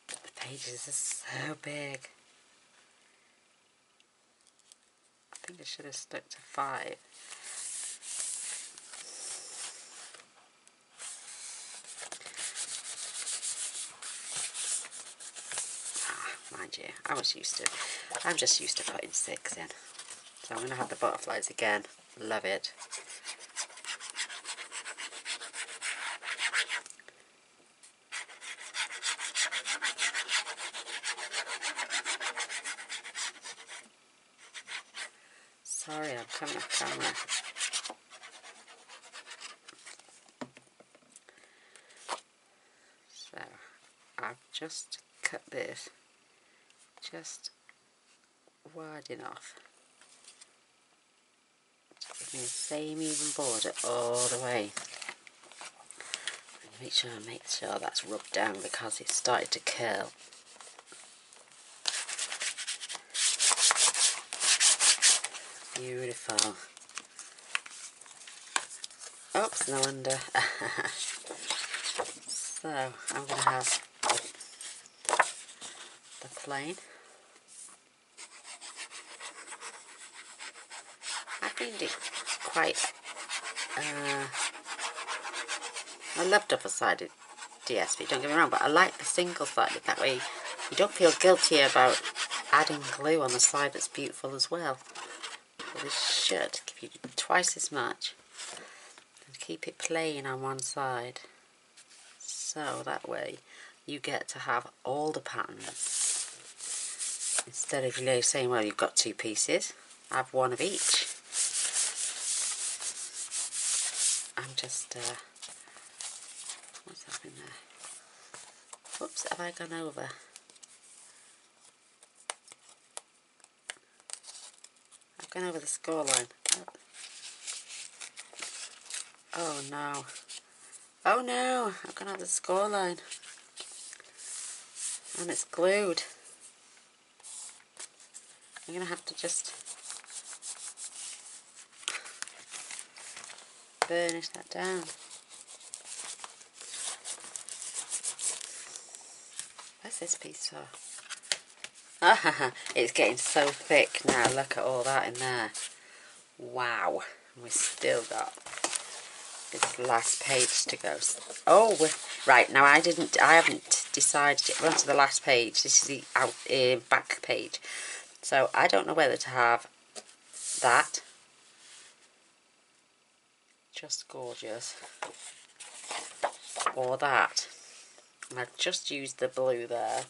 The pages are so big. I think I should have stuck to 5. Mind you, I'm just used to putting 6 in. So I'm going to have the butterflies again. Love it. Sorry, I'm coming off camera. So I've just cut this just wide enough to give me the same even border all the way. Make sure that's rubbed down because it's started to curl. Beautiful. Oops, no wonder. So I'm going to have the plain. I find it quite, I love double-sided DSP, don't get me wrong, but I like the single-sided. That way you don't feel guilty about adding glue on the side that's beautiful as well. So this should give you twice as much and keep it plain on one side. So that way you get to have all the patterns. Instead of saying, well, you've got 2 pieces, have 1 of each. I'm just, what's happening there? Whoops, have I gone over? I've gone over the score line. Oh no. Oh no, I've gone over the score line. And it's glued. I'm going to have to just burnish that down. Where's this piece for? Ah, it's getting so thick now. Look at all that in there. Wow. And we've still got this last page to go. Oh, right. Now I haven't decided yet. We're on to the last page. This is the back page. So I don't know whether to have that. Just gorgeous. Or that. And I've just used the blue there.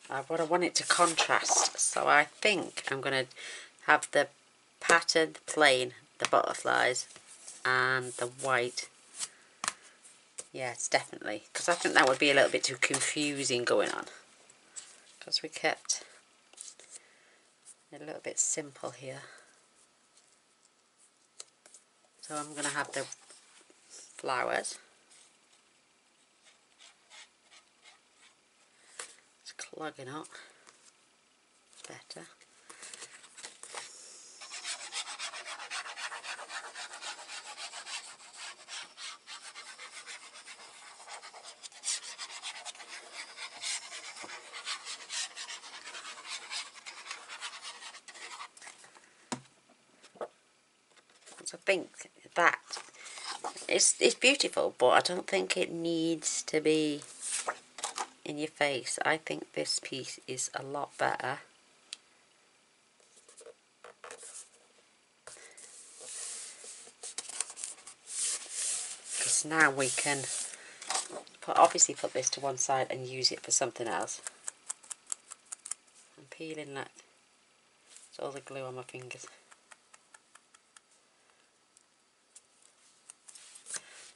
But I want it to contrast, so I think I'm going to have the pattern, the plain, the butterflies, and the white. Yes, definitely, because I think that would be a little bit too confusing going on. Because we kept it a little bit simple here. So I'm going to have the flowers. It's clogging up. Better. I think that it's beautiful, but I don't think it needs to be in your face. I think this piece is a lot better. Because now we can obviously put this to one side and use it for something else. I'm peeling that. It's all the glue on my fingers.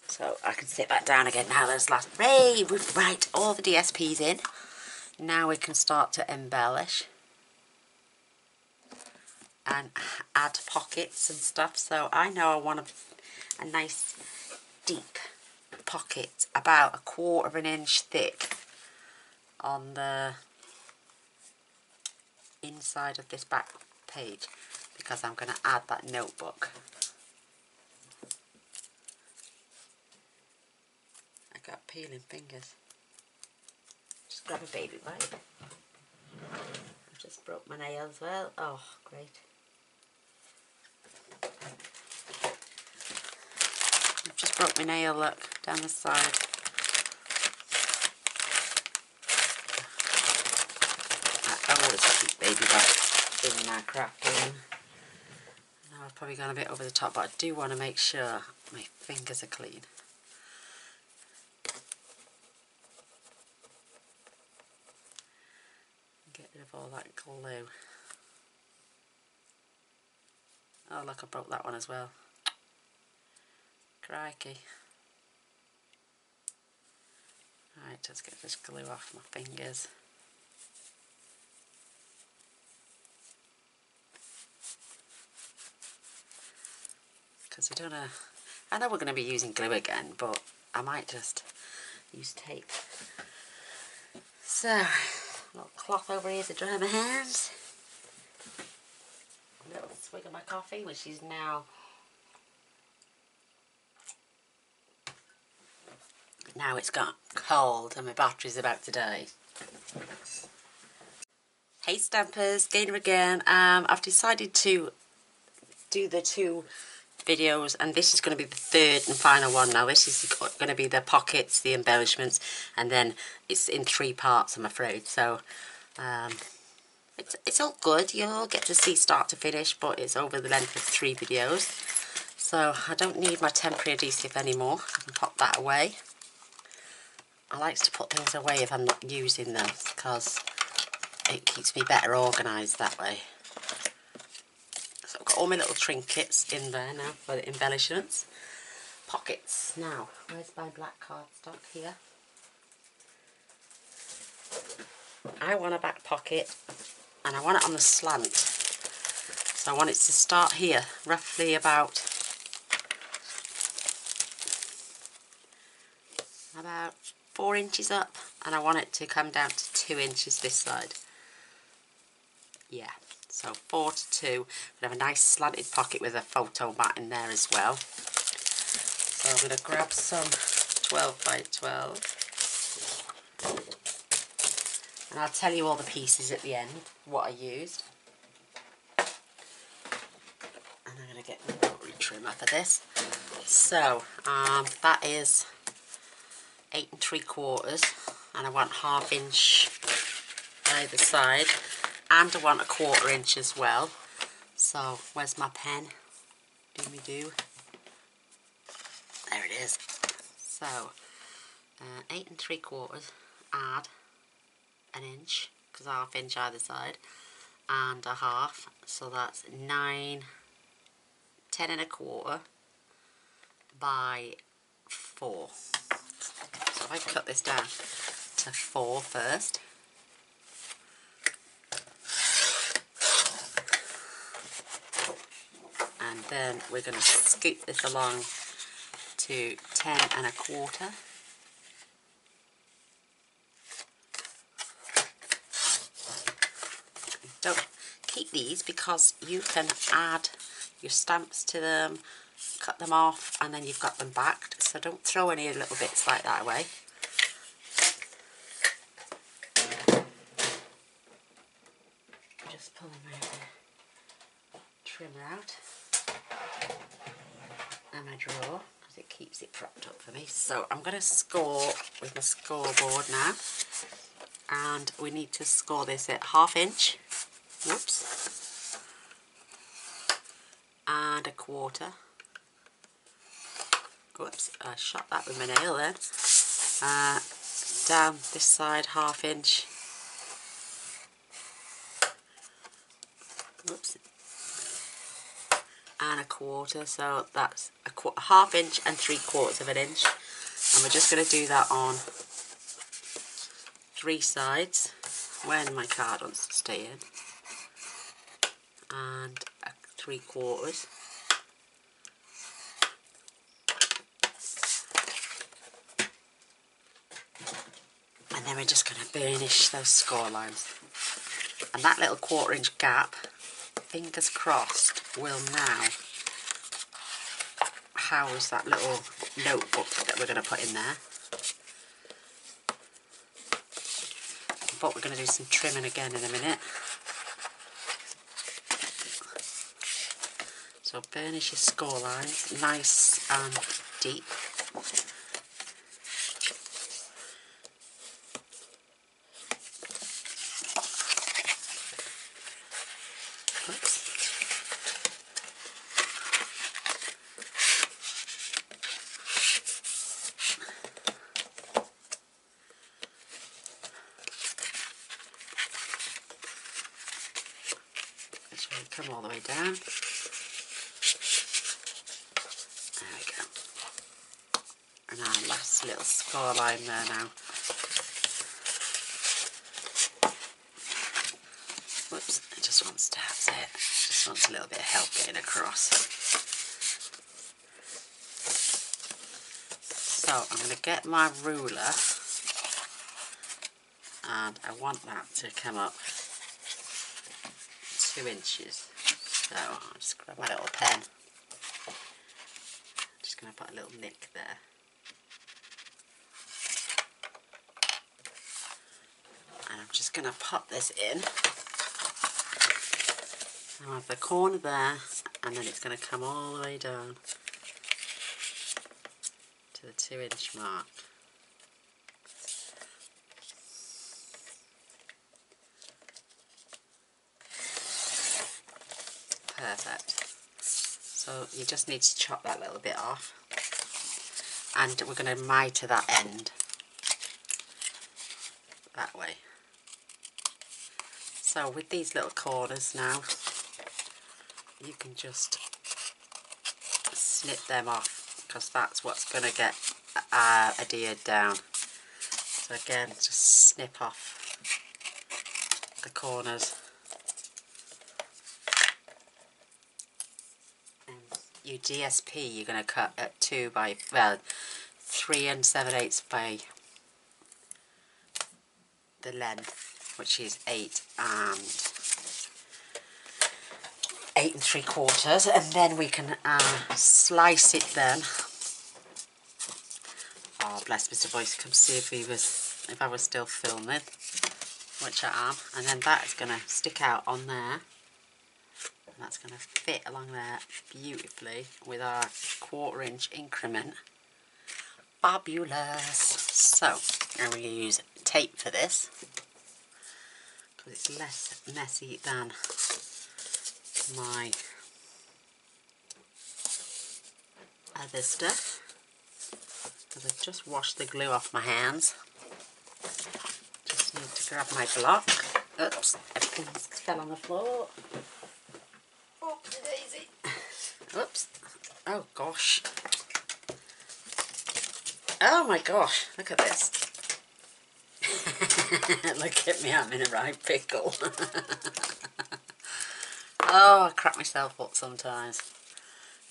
So I can sit back down again now. There's last. Hey, we've write all the DSPs in. Now we can start to embellish and add pockets and stuff. So I know I want a nice deep pocket, about 1/4 of an inch thick, on the inside of this back page, because I'm going to add that notebook. I got peeling fingers. Just grab a baby wipe. I've just broke my nail as well. Oh, great. I've just broke my nail, look, down the side. I always keep baby wipes in my craft room. Now I've probably gone a bit over the top, but I do want to make sure my fingers are clean. Get rid of all that glue. Oh look, I broke that one as well. Crikey. Right, let's get this glue off my fingers. Because I know we're going to be using glue again, but I might just use tape. So, a little cloth over here to dry my hands. A little swig of my coffee, which is now it's got cold and my battery's about to die. Hey Stampers, Gaynor again. I've decided to do the 2 videos, and this is going to be the 3rd and final one now. This is going to be the pockets, the embellishments, and then it's in 3 parts, I'm afraid. So it's all good. You'll get to see start to finish, but it's over the length of 3 videos. So I don't need my temporary adhesive anymore. I can pop that away. I like to put things away if I'm not using them, because it keeps me better organised that way. So I've got all my little trinkets in there now for the embellishments. Pockets. Now, where's my black cardstock here? I want a back pocket, and I want it on the slant. So I want it to start here, roughly about 4 inches up, and I want it to come down to 2 inches this side. Yeah, So 4 to 2. We have a nice slanted pocket with a photo mat in there as well. So I'm going to grab some 12 by 12. And I'll tell you all the pieces at the end, what I used. And I'm going to get my rotary trimmer for this. So that is 8 3/4, and I want 1/2 inch either side, and I want a 1/4 inch as well. So where's my pen? Do. There it is. So 8 3/4, add an inch, because 1/2 inch either side, and a half, so that's 9, 10 1/4 by 4. So if I cut this down to 4 first, and then we're going to scoop this along to 10 1/4. Don't keep these because you can add your stamps to them, cut them off, and then you've got them backed, so don't throw any little bits like that away. Just pulling my trimmer out and my drawer because it keeps it propped up for me. So I'm going to score with my scoreboard now, and we need to score this at 1/2 inch. Whoops. And a 1/4. Whoops, I shot that with my nail then. Down this side 1/2 inch. Whoops. And a 1/4, so that's a 1/2 inch and 3/4 of an inch. And we're just going to do that on 3 sides when my card wants to stay in. And a 3/4. And then we're just going to burnish those score lines. And that little 1/4 inch gap, fingers crossed, will now house that little notebook that we're going to put in there. But we're going to do some trimming again in a minute. So burnish your score lines nice and deep. Oops. Make sure you come all the way down. There we go. And our last little score line there now. Whoops, it just wants to have it. Just wants a little bit of help getting across. So I'm going to get my ruler, and I want that to come up 2 inches. So I'll just grab my little pen. Just going to put a little nick there. And I'm just going to pop this in. I'll have the corner there, and then it's going to come all the way down to the 2 inch mark. Perfect. So you just need to chop that little bit off, and we're going to miter that end that way. So with these little corners now, you can just snip them off, because that's what's going to get adhered down. So again, just snip off the corners. And your DSP you're going to cut at 3 7/8 by the length, which is 8 and 8 3/4, and then we can slice it then. Oh, bless Mr. Voice, come see if I was still filming, which I am. And then that is going to stick out on there. And that's going to fit along there beautifully with our 1/4 inch increment. Fabulous. So, I'm going to use tape for this, because it's less messy than my other stuff. Because I've just washed the glue off my hands. Just need to grab my block. Oops, everything fell on the floor. Oh, daisy. Oops. Oh gosh. Oh my gosh, look at this. Look at me, I'm in a right pickle. Oh, I crack myself up sometimes.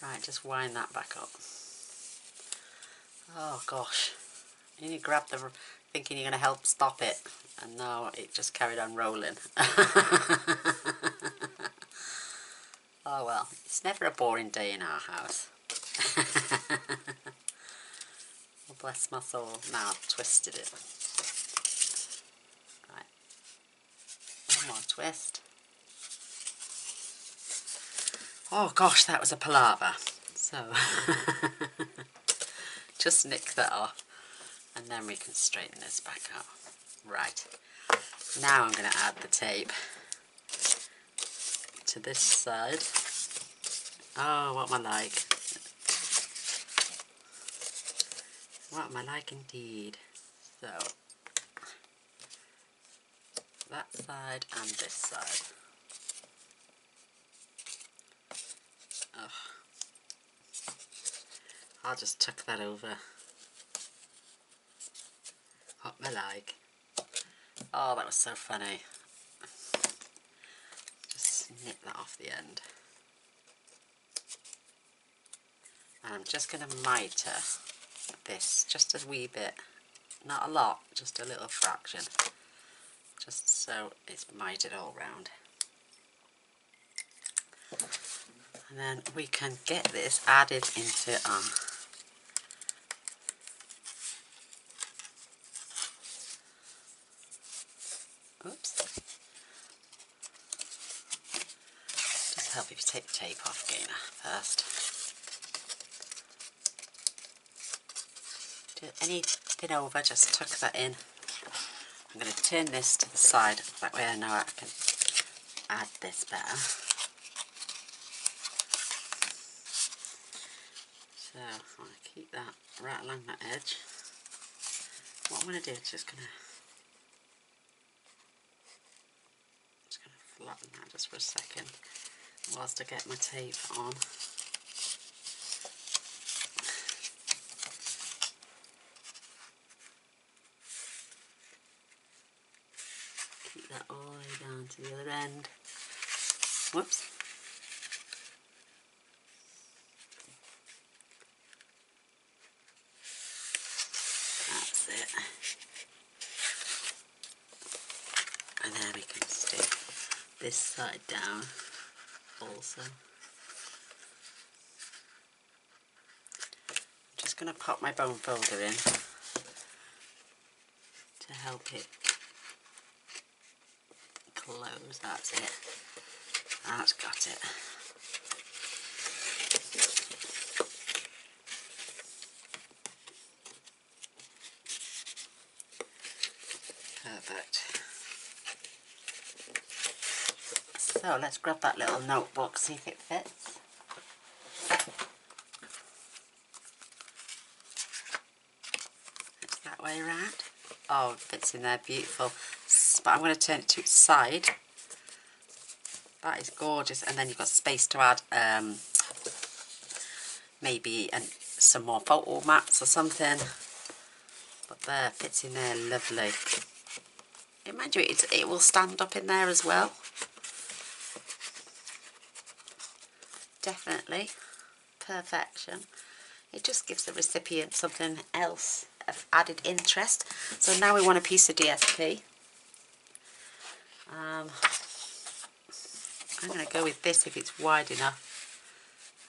Right, just wind that back up. Oh gosh, you need to grab the, thinking you're going to help stop it, and no, it just carried on rolling. Oh well, it's never a boring day in our house. Oh, bless my soul. Now I've twisted it. Right, one more twist. Oh gosh, that was a palaver. So just nick that off, and then we can straighten this back up. Right, now I'm going to add the tape to this side. Oh, what am I like? What am I like indeed? So, that side and this side. Oh, I'll just tuck that over. What am I like? Oh, that was so funny. Just snip that off the end. And I'm just going to mitre this just a wee bit. Not a lot, just a little fraction. Just so it's mitered all round. And then we can get this added into our oops. Just help if you take the tape off, Gaynor, first. Do anything over, just tuck that in. I'm going to turn this to the side, that way I know I can add this better. So I'm going to keep that right along that edge. What I'm going to do is just going to flatten that just for a second whilst I get my tape on. Keep that all the way down to the other end. Whoops. That's it. And then we can stick this side down also. I'm just going to pop my bone folder in to help it close. That's it. That's got it. Perfect. So let's grab that little notebook, see if it fits. It's that way around. Oh, it fits in there, beautiful. But I'm going to turn it to its side. That is gorgeous. And then you've got space to add maybe some more photo mats or something. But there, fits in there lovely. And mind you, it will stand up in there as well. Definitely. Perfection. It just gives the recipient something else of added interest. So now we want a piece of DSP. I'm going to go with this if it's wide enough.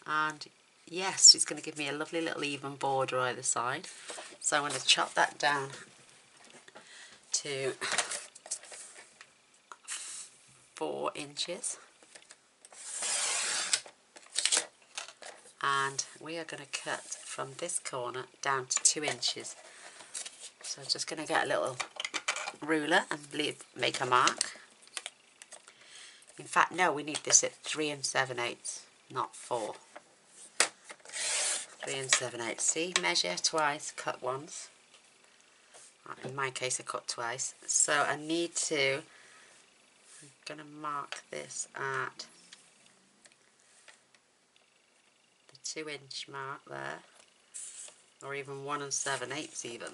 And yes, it's going to give me a lovely little even border either side. So I'm going to chop that down to 4 inches. And we are going to cut from this corner down to 2 inches. So I'm just going to get a little ruler and make a mark. In fact, no, we need this at 3 7/8, not 4. 3 7/8. See, measure twice, cut once. In my case, I cut twice. So I need to, I'm going to mark this at the 2-inch mark there, or even 1 7/8 even.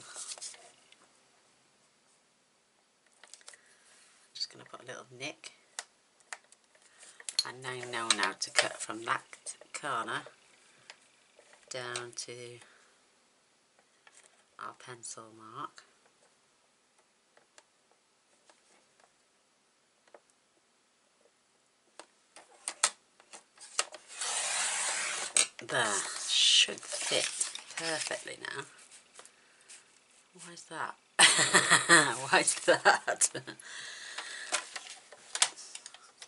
Just going to put a little nick. And I know now to cut from that corner down to our pencil mark. There, should fit perfectly now. Why is that? Why is that?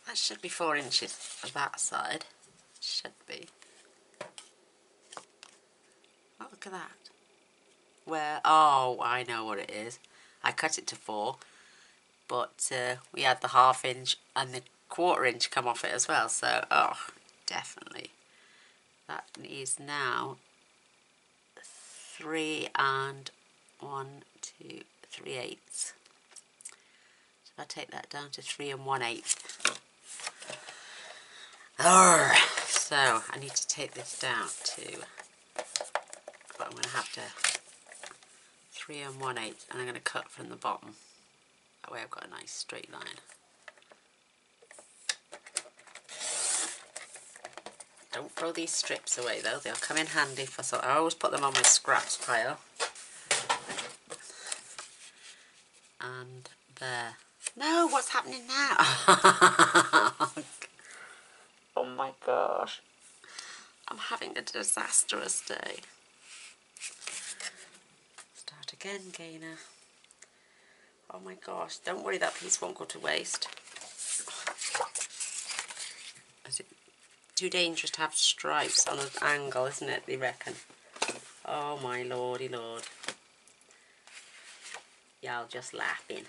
That should be 4 inches of that side. Should be. Oh, look at that. Where? Oh, I know what it is. I cut it to 4, but we had the 1/2 inch and the 1/4 inch come off it as well. So, oh, definitely. That is now 3 1/2 3/8. So I take that down to 3 1/8. So I need to take this down to, but I'm going to have to 3 1/8, and I'm going to cut from the bottom. That way I've got a nice straight line. Don't throw these strips away though, they'll come in handy for so. I always put them on my scraps pile. And there. No, what's happening now? Oh my gosh. I'm having a disastrous day. Start again, Gaynor. Oh my gosh, don't worry, that piece won't go to waste. Is it too dangerous to have stripes on an angle, isn't it, they reckon? Oh my lordy lord. Y'all just laughing.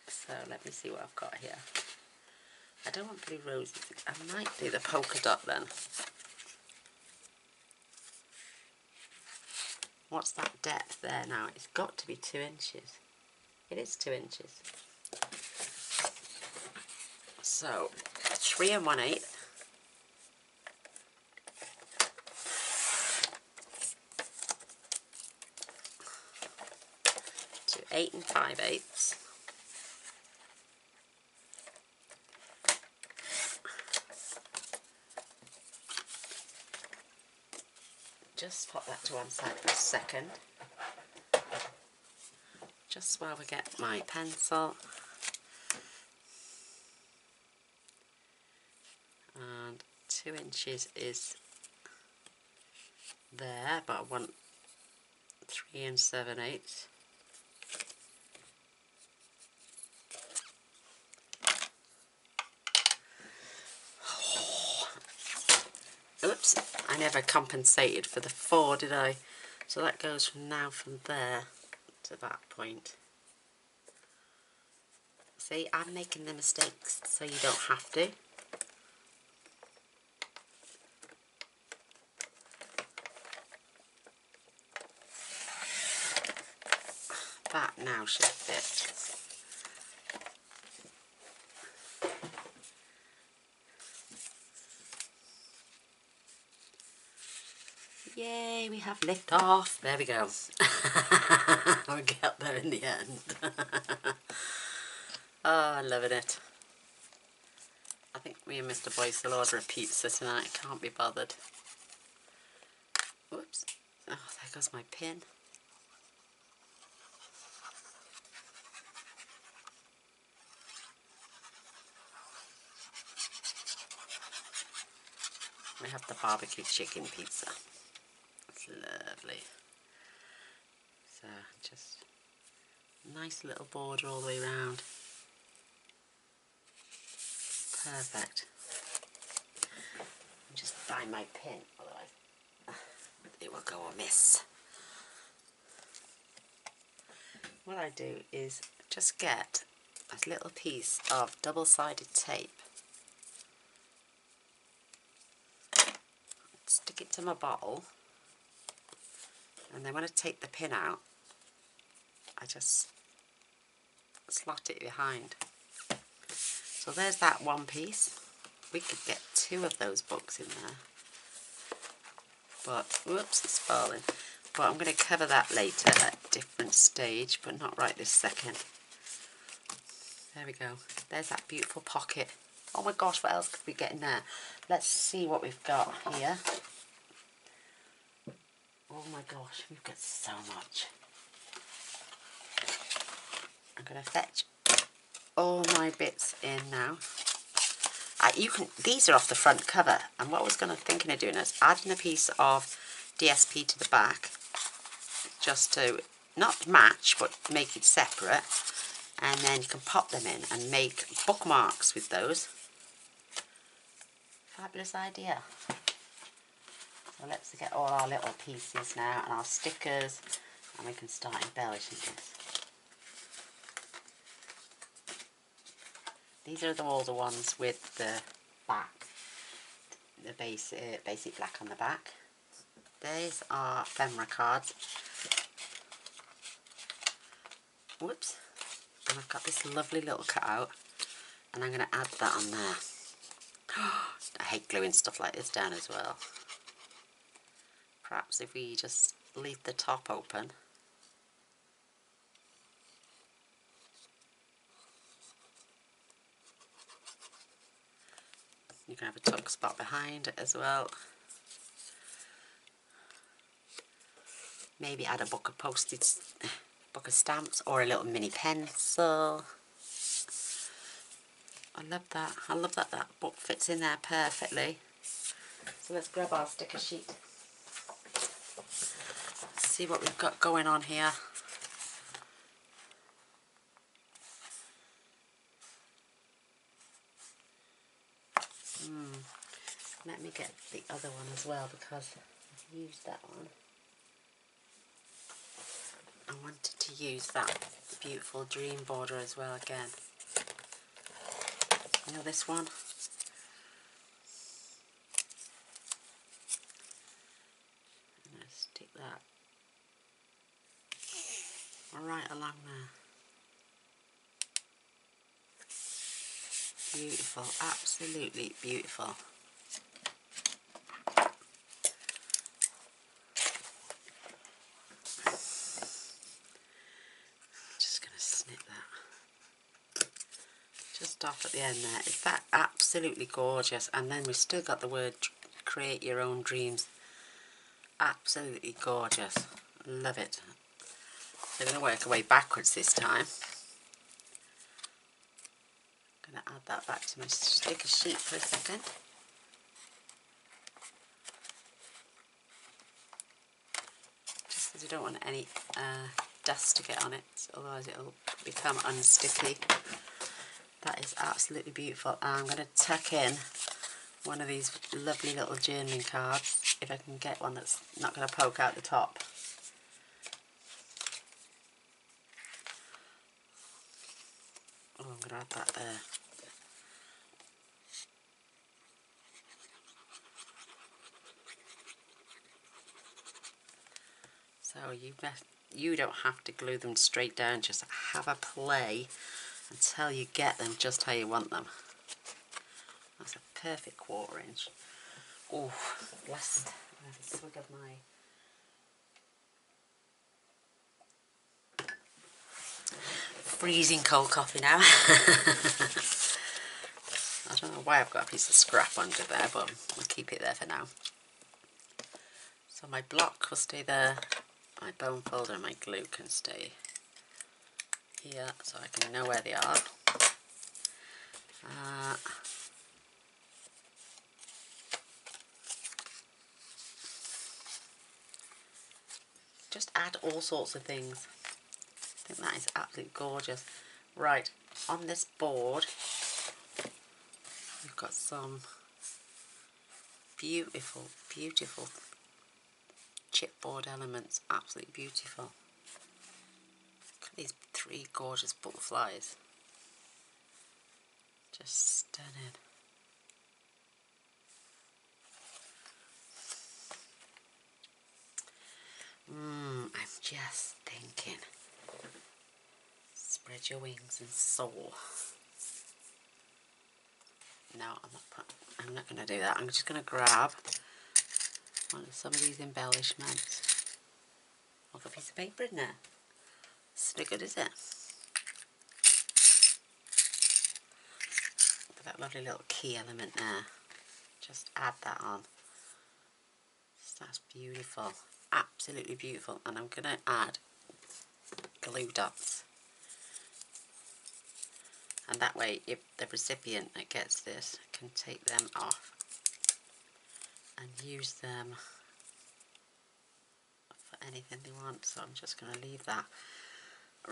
So let me see what I've got here. I don't want blue roses. I might do the polka dot then. What's that depth there now? It's got to be 2 inches. It is 2 inches. So 3 1/8. To 8 5/8. Just pop that to one side for a second. Just while we get my pencil. And 2 inches is there, but I want 3 7/8. Oops, I never compensated for the 4, did I? So that goes from now from there to that point. See, I'm making the mistakes so you don't have to. That now should fit. Yay, we have lift off. There we go. We got there in the end. Oh, I'm loving it. I think me and Mr. Boyce will order a pizza tonight. Can't be bothered. Whoops. Oh, there goes my pin. We have the barbecue chicken pizza. It's lovely. So just nice little border all the way around. Perfect. Just find my pin, otherwise it will go amiss. What I do is just get a little piece of double-sided tape, stick it to my bottle, and then when I take the pin out, I just slot it behind. So there's that one piece. We could get 2 of those books in there, but whoops, it's falling. But I'm going to cover that later at a different stage, but not right this second. There we go. There's that beautiful pocket. Oh my gosh, what else could we get in there? Let's see what we've got here. Oh my gosh, we've got so much. I'm going to fetch all my bits in now. These are off the front cover, and what I was thinking of doing is adding a piece of DSP to the back, just to not match but make it separate, and then you can pop them in and make bookmarks with those. Fabulous idea. So let's get all our little pieces now and our stickers, and we can start embellishing this. These are all the ones with the back, the basic black on the back. These are ephemera cards. Whoops. And I've got this lovely little cutout, and I'm going to add that on there. I hate gluing stuff like this down as well. Perhaps if we just leave the top open. You can have a tuck spot behind it as well. Maybe add a book of stamps, or a little mini pencil. I love that. I love that that book fits in there perfectly. So let's grab our sticker sheet. See what we've got going on here. Let me get the other one as well, because I've used that one. I wanted to use that beautiful dream border as well again. You know this one? I'm going to stick that right along there. Beautiful, absolutely beautiful. Just going to snip that just off at the end there. Is that absolutely gorgeous? And then we've still got the word create your own dreams. Absolutely gorgeous. Love it. I'm going to work our way backwards this time. I'm going to add that back to my sticker sheet for a second. Just because we don't want any dust to get on it, otherwise it'll become unsticky. That is absolutely beautiful. And I'm going to tuck in one of these lovely little journaling cards, if I can get one that's not going to poke out the top. Oh, I'm going to add that there. So you don't have to glue them straight down, just have a play until you get them just how you want them. That's a perfect 1/4 inch. Oh, last swig of my freezing cold coffee now. I don't know why I've got a piece of scrap under there, but I'll keep it there for now. So my block will stay there, my bone folder and my glue can stay here, so I can know where they are. just add all sorts of things. I think that is absolutely gorgeous. Right, on this board we've got some beautiful, beautiful chipboard elements. Absolutely beautiful. Look at these 3 gorgeous butterflies. Just stunning. I'm just thinking. Spread your wings and soar. No, I'm not going to do that. I'm just going to grab some of these embellishments. I've got a piece of paper in there. It's no good, is it? Put that lovely little key element there. Just add that on. That's beautiful. Absolutely beautiful. And I'm going to add glue dots. And that way, if the recipient that gets this can take them off and use them for anything they want. So I'm just going to leave that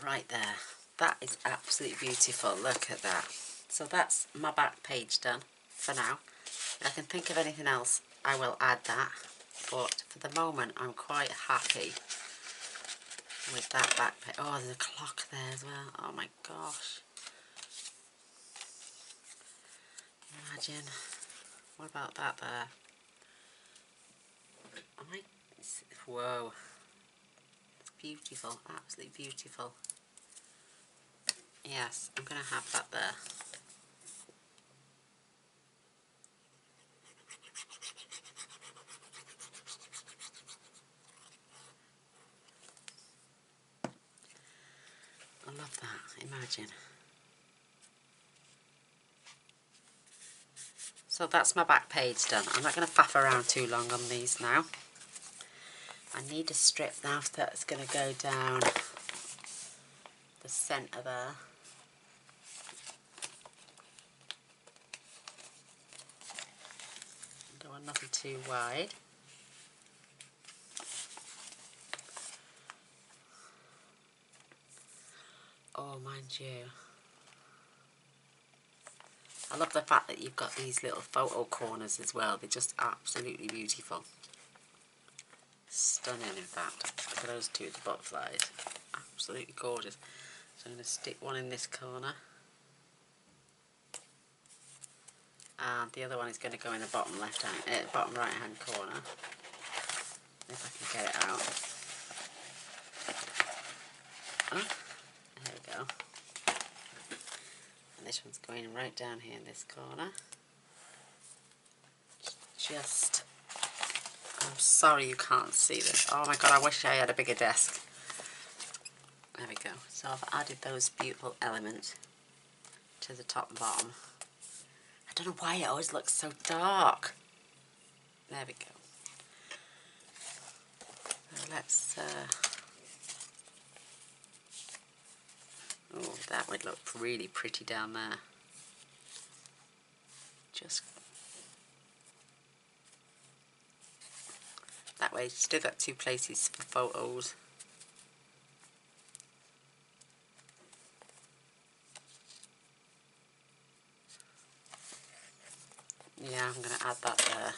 right there. That is absolutely beautiful. Look at that. So that's my back page done for now. If I can think of anything else, I will add that. But for the moment, I'm quite happy with that back page. Oh, there's a clock there as well. Oh my gosh. Imagine. What about that there? Whoa. It's beautiful. Absolutely beautiful. Yes, I'm going to have that there. I love that. Imagine. So that's my back page done. I'm not going to faff around too long on these now. I need a strip now that's going to go down the centre there. Don't want nothing too wide. Oh, mind you. I love the fact that you've got these little photo corners as well. They're just absolutely beautiful. Stunning, in fact. Look at those 2 butterflies. Absolutely gorgeous. So I'm going to stick one in this corner. And the other one is going to go in the bottom bottom right hand corner. If I can get it out. Oh, there we go. And this one's going right down here in this corner. Just, I'm sorry you can't see this. Oh my god, I wish I had a bigger desk. There we go. So I've added those beautiful elements to the top and bottom. I don't know why it always looks so dark. There we go. So let's, oh, that would look really pretty down there. Just that way, still got 2 places for photos. Yeah, I'm going to add that there.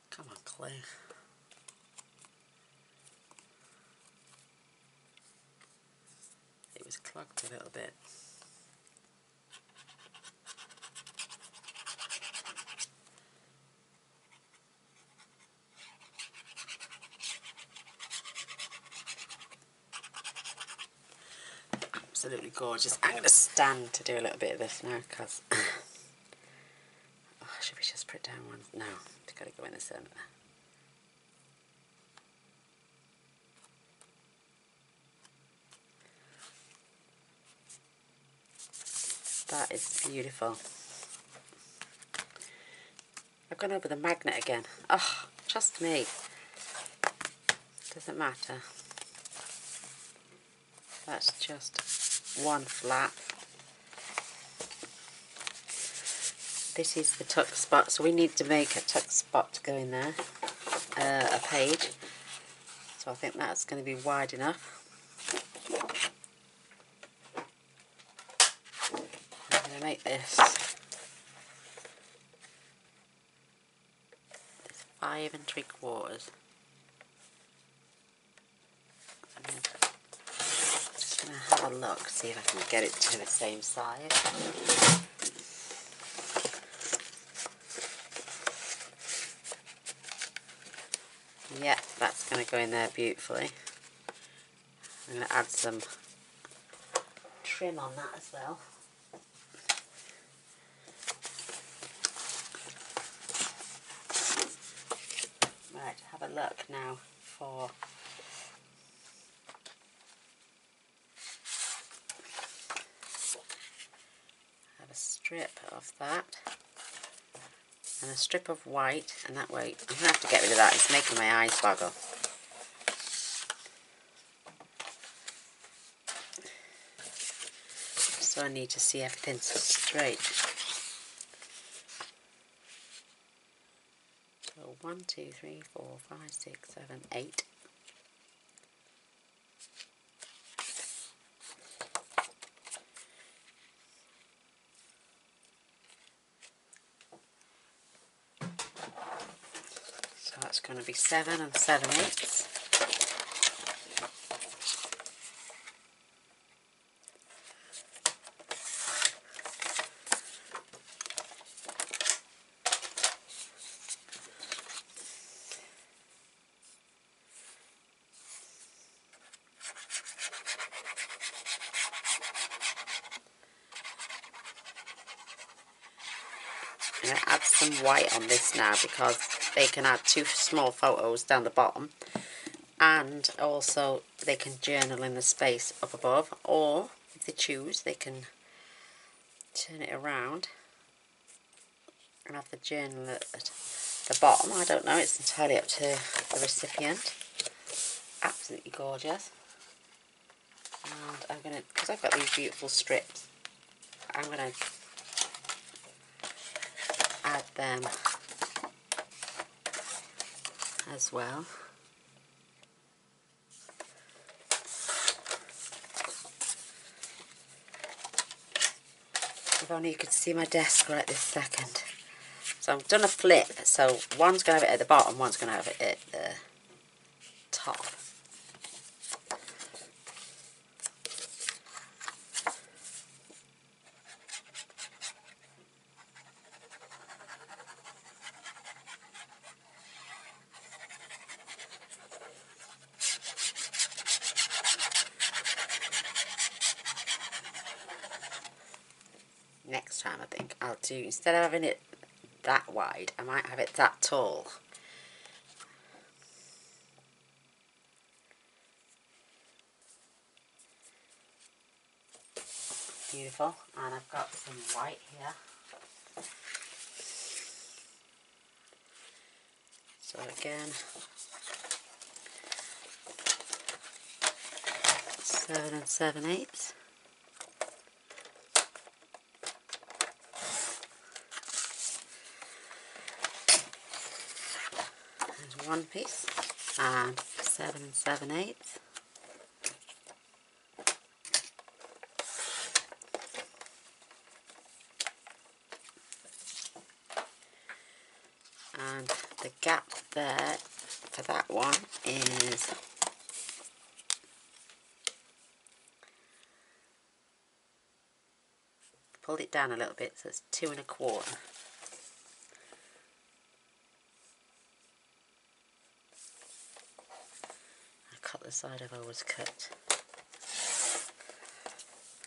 Come on, Clay. It was clogged a little bit. Absolutely gorgeous. I'm going to stand to do a little bit of this now because oh, should we just put down one? No, it's got to go in the centre. That is beautiful. I've gone over the magnet again. Oh, trust me. Doesn't matter. That's just one flap. this is the tuck spot, so we need to make a tuck spot to go in there, a page. So I think that's going to be wide enough. I'm going to make this 5 3/4. I'm just going to have a look, see if I can get it to the same size. Yeah, that's going to go in there beautifully. I'm going to add some trim on that as well. Right, have a look now for have a strip of that and a strip of white, and that way I'm going to have to get rid of that, it's making my eyes boggle. So I need to see everything straight. So 1, 2, 3, 4, 5, 6, 7, 8. So that's going to be 7 7/8. I'm going to add some white on this now because they can add 2 small photos down the bottom, and also they can journal in the space up above, or if they choose they can turn it around and have the journal at the bottom. I don't know, it's entirely up to the recipient. Absolutely gorgeous. And I'm going to, because I've got these beautiful strips, I'm going to add them as well. If only you could see my desk right this second. So I've done a flip, so one's going to have it at the bottom, one's going to have it at the top. Next time I think I'll do, instead of having it that wide, I might have it that tall. Beautiful. And I've got some white here. So again, 7 7/8. There's one piece, and 7 7/8. And the gap there for that one is pulled it down a little bit, so it's 2 1/4. I cut the side I've always cut.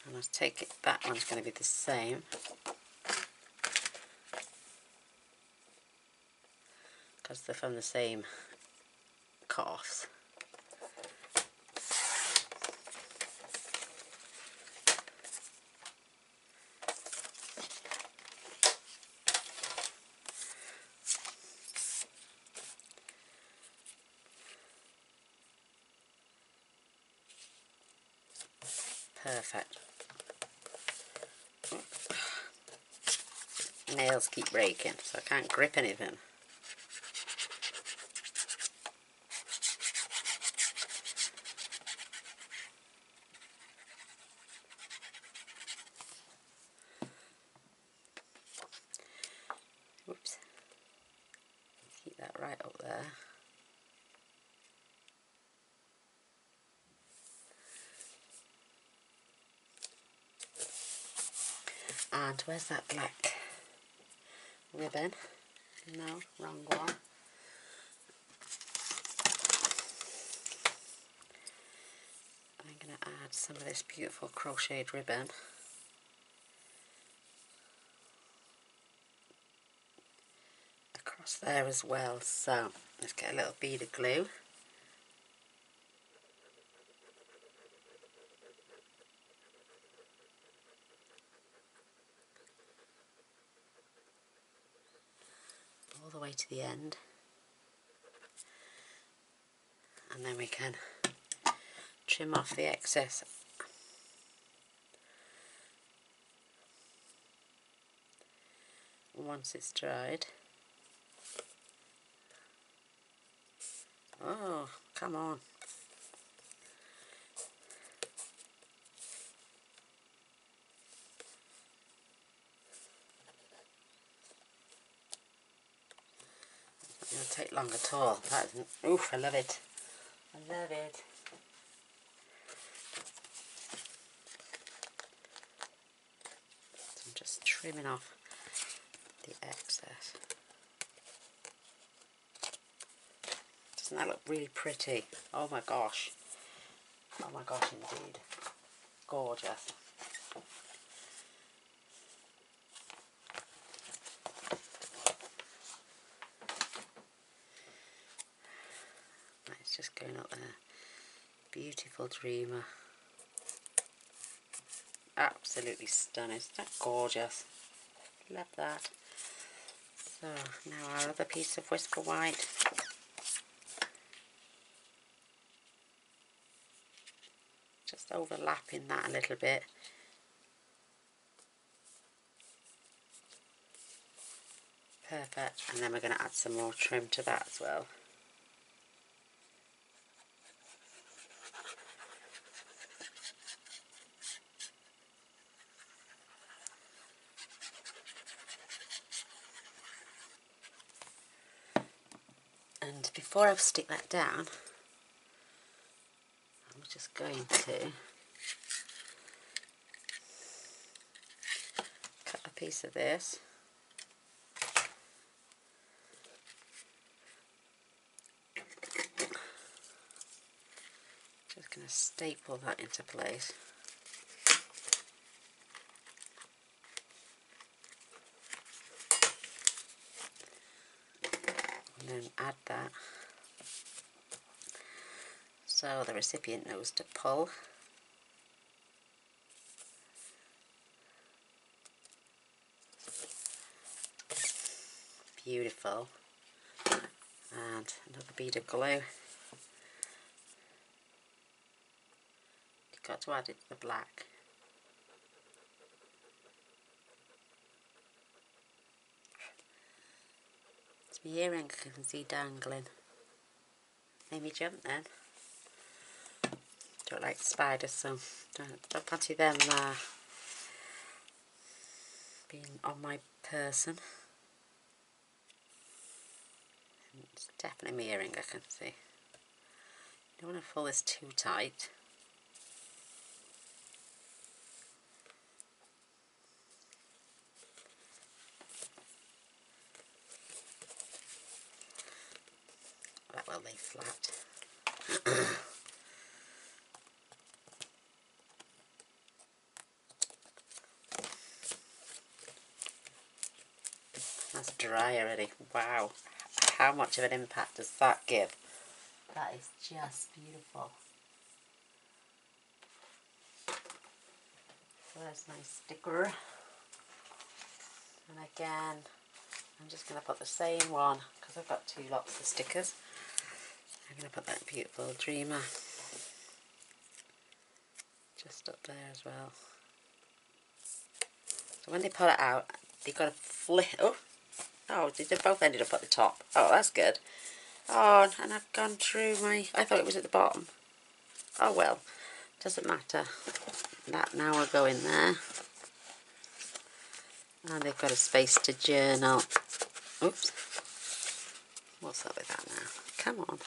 And I'll take it, that one's going to be the same. Because they're from the same cut-offs. Perfect. nails keep breaking, so I can't grip anything. Whoops. Keep that right up there. And where's that black ribbon? No, wrong one. I'm going to add some of this beautiful crocheted ribbon across there as well. So let's get a little bead of glue. All the way to the end, and then we can trim off the excess. Once it's dried. Oh, come on. It's not going to take long at all. That isn't, oof, I love it. I love it. So I'm just trimming off the excess. Doesn't that look really pretty? Oh my gosh. Oh my gosh indeed. Gorgeous. It's just going up there. Beautiful dreamer. Absolutely stunning. Isn't that gorgeous? Love that. So now our other piece of Whisper White. Just overlapping that a little bit. Perfect. And then we're going to add some more trim to that as well. And before I stick that down, I'm just going to cut a piece of this. Just going to staple that into place. And then add that. So the recipient knows to pull. Beautiful. And another bead of glue. You've got to add it to the black. It's my earring I can see dangling. Made me jump then. Don't like spiders, so don't fancy them being on my person. And it's definitely my earring I can see. You don't want to pull this too tight. That will lay flat. That's dry already. Wow. How much of an impact does that give? That is just beautiful. So there's my sticker. And again, I'm just going to put the same one, because I've got two lots of stickers. I'm going to put that beautiful dreamer just up there as well. So when they pull it out, you've got to flip. Oh, they both ended up at the top. Oh, that's good. Oh, and I've gone through my... I thought it was at the bottom. Oh well, doesn't matter. That now will go in there. And they've got a space to journal. Oops. What's up with that now? Come on.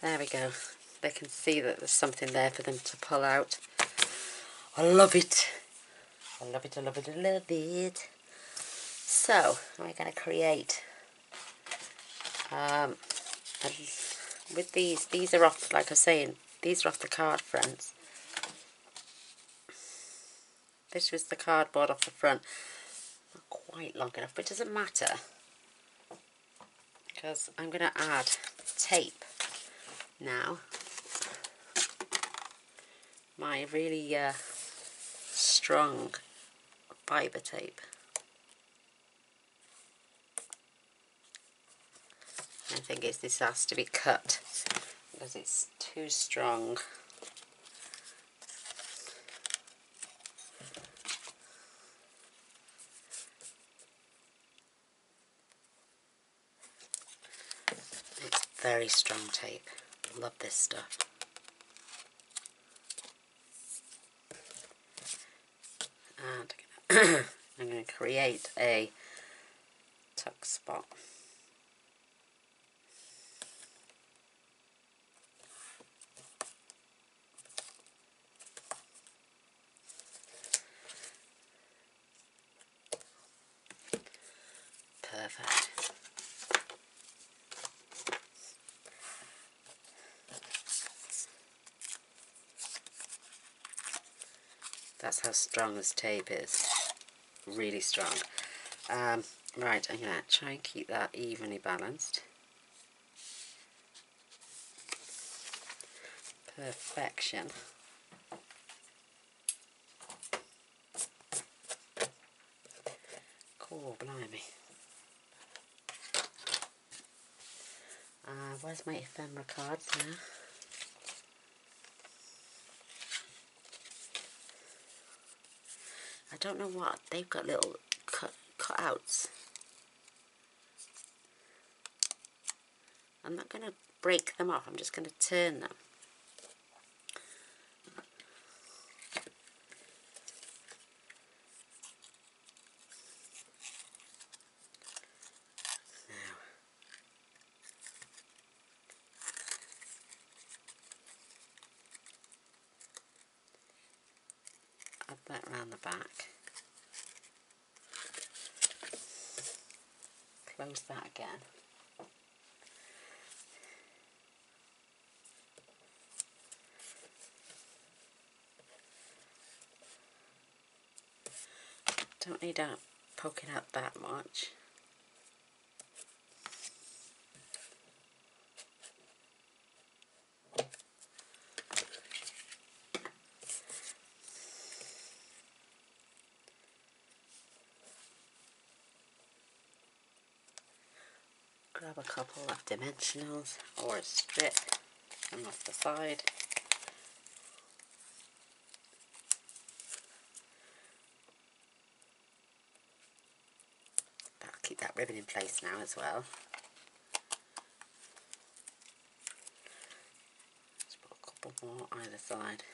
There we go. They can see that there's something there for them to pull out. I love it. I love it, I love it, I love it. So, we're going to create... with these are off, like I was saying, these are off the card fronts. This was the cardboard off the front. Not quite long enough, but it doesn't matter. Because I'm going to add tape now. My really strong fibre tape. I think this has to be cut because it's too strong. It's very strong tape. Love this stuff. And I'm going to create a tuck spot. Perfect. That's how strong this tape is. Really strong. Right, I'm going to try and keep that evenly balanced. Perfection. Cool, blimey. Where's my ephemera cards now? I don't know what, they've got little cutouts. I'm not going to break them off, I'm just going to turn them. Add that around the back. Close that again. Don't need that poking out that much. Grab a couple of dimensionals or a strip from off the side. That'll keep that ribbon in place now as well. Just put a couple more either side.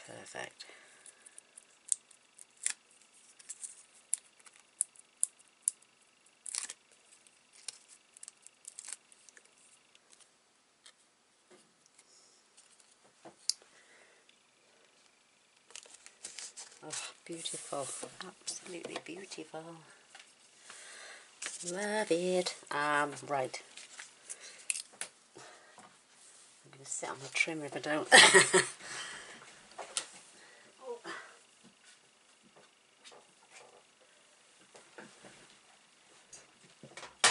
Perfect. Oh, beautiful. Absolutely beautiful. Love it. Right. I'm going to sit on the trim if I don't.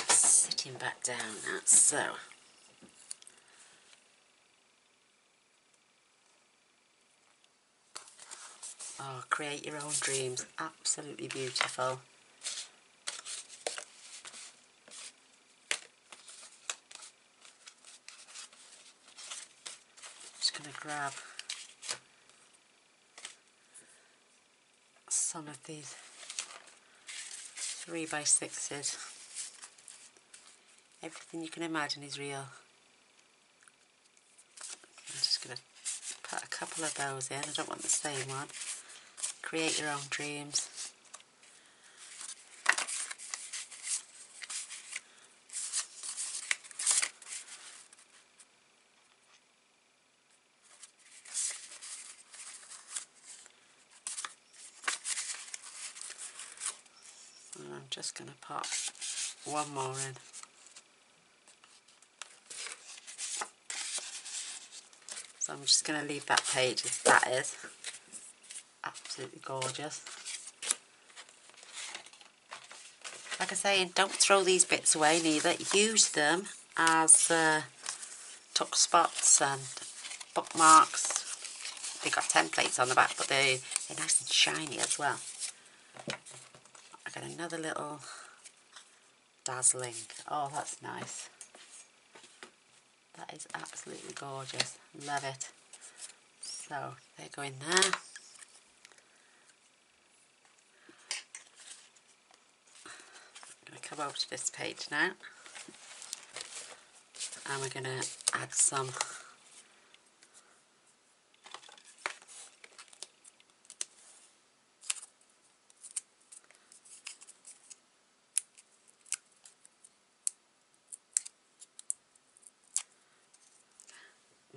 Sitting back down now, so. Oh, create your own dreams. Absolutely beautiful. grab some of these 3x6s. Everything you can imagine is real. I'm just going to put a couple of those in. I don't want the same one. Create your own dreams. And I'm just going to pop one more in. So I'm just going to leave that page as that is. Absolutely gorgeous. Like I say, don't throw these bits away neither. Use them as tuck spots and bookmarks. They've got templates on the back, but they're nice and shiny as well. I got another little dazzling. Oh, that's nice. That is absolutely gorgeous. Love it. So they go in there. I'm going to come over to this page now. And we're going to add some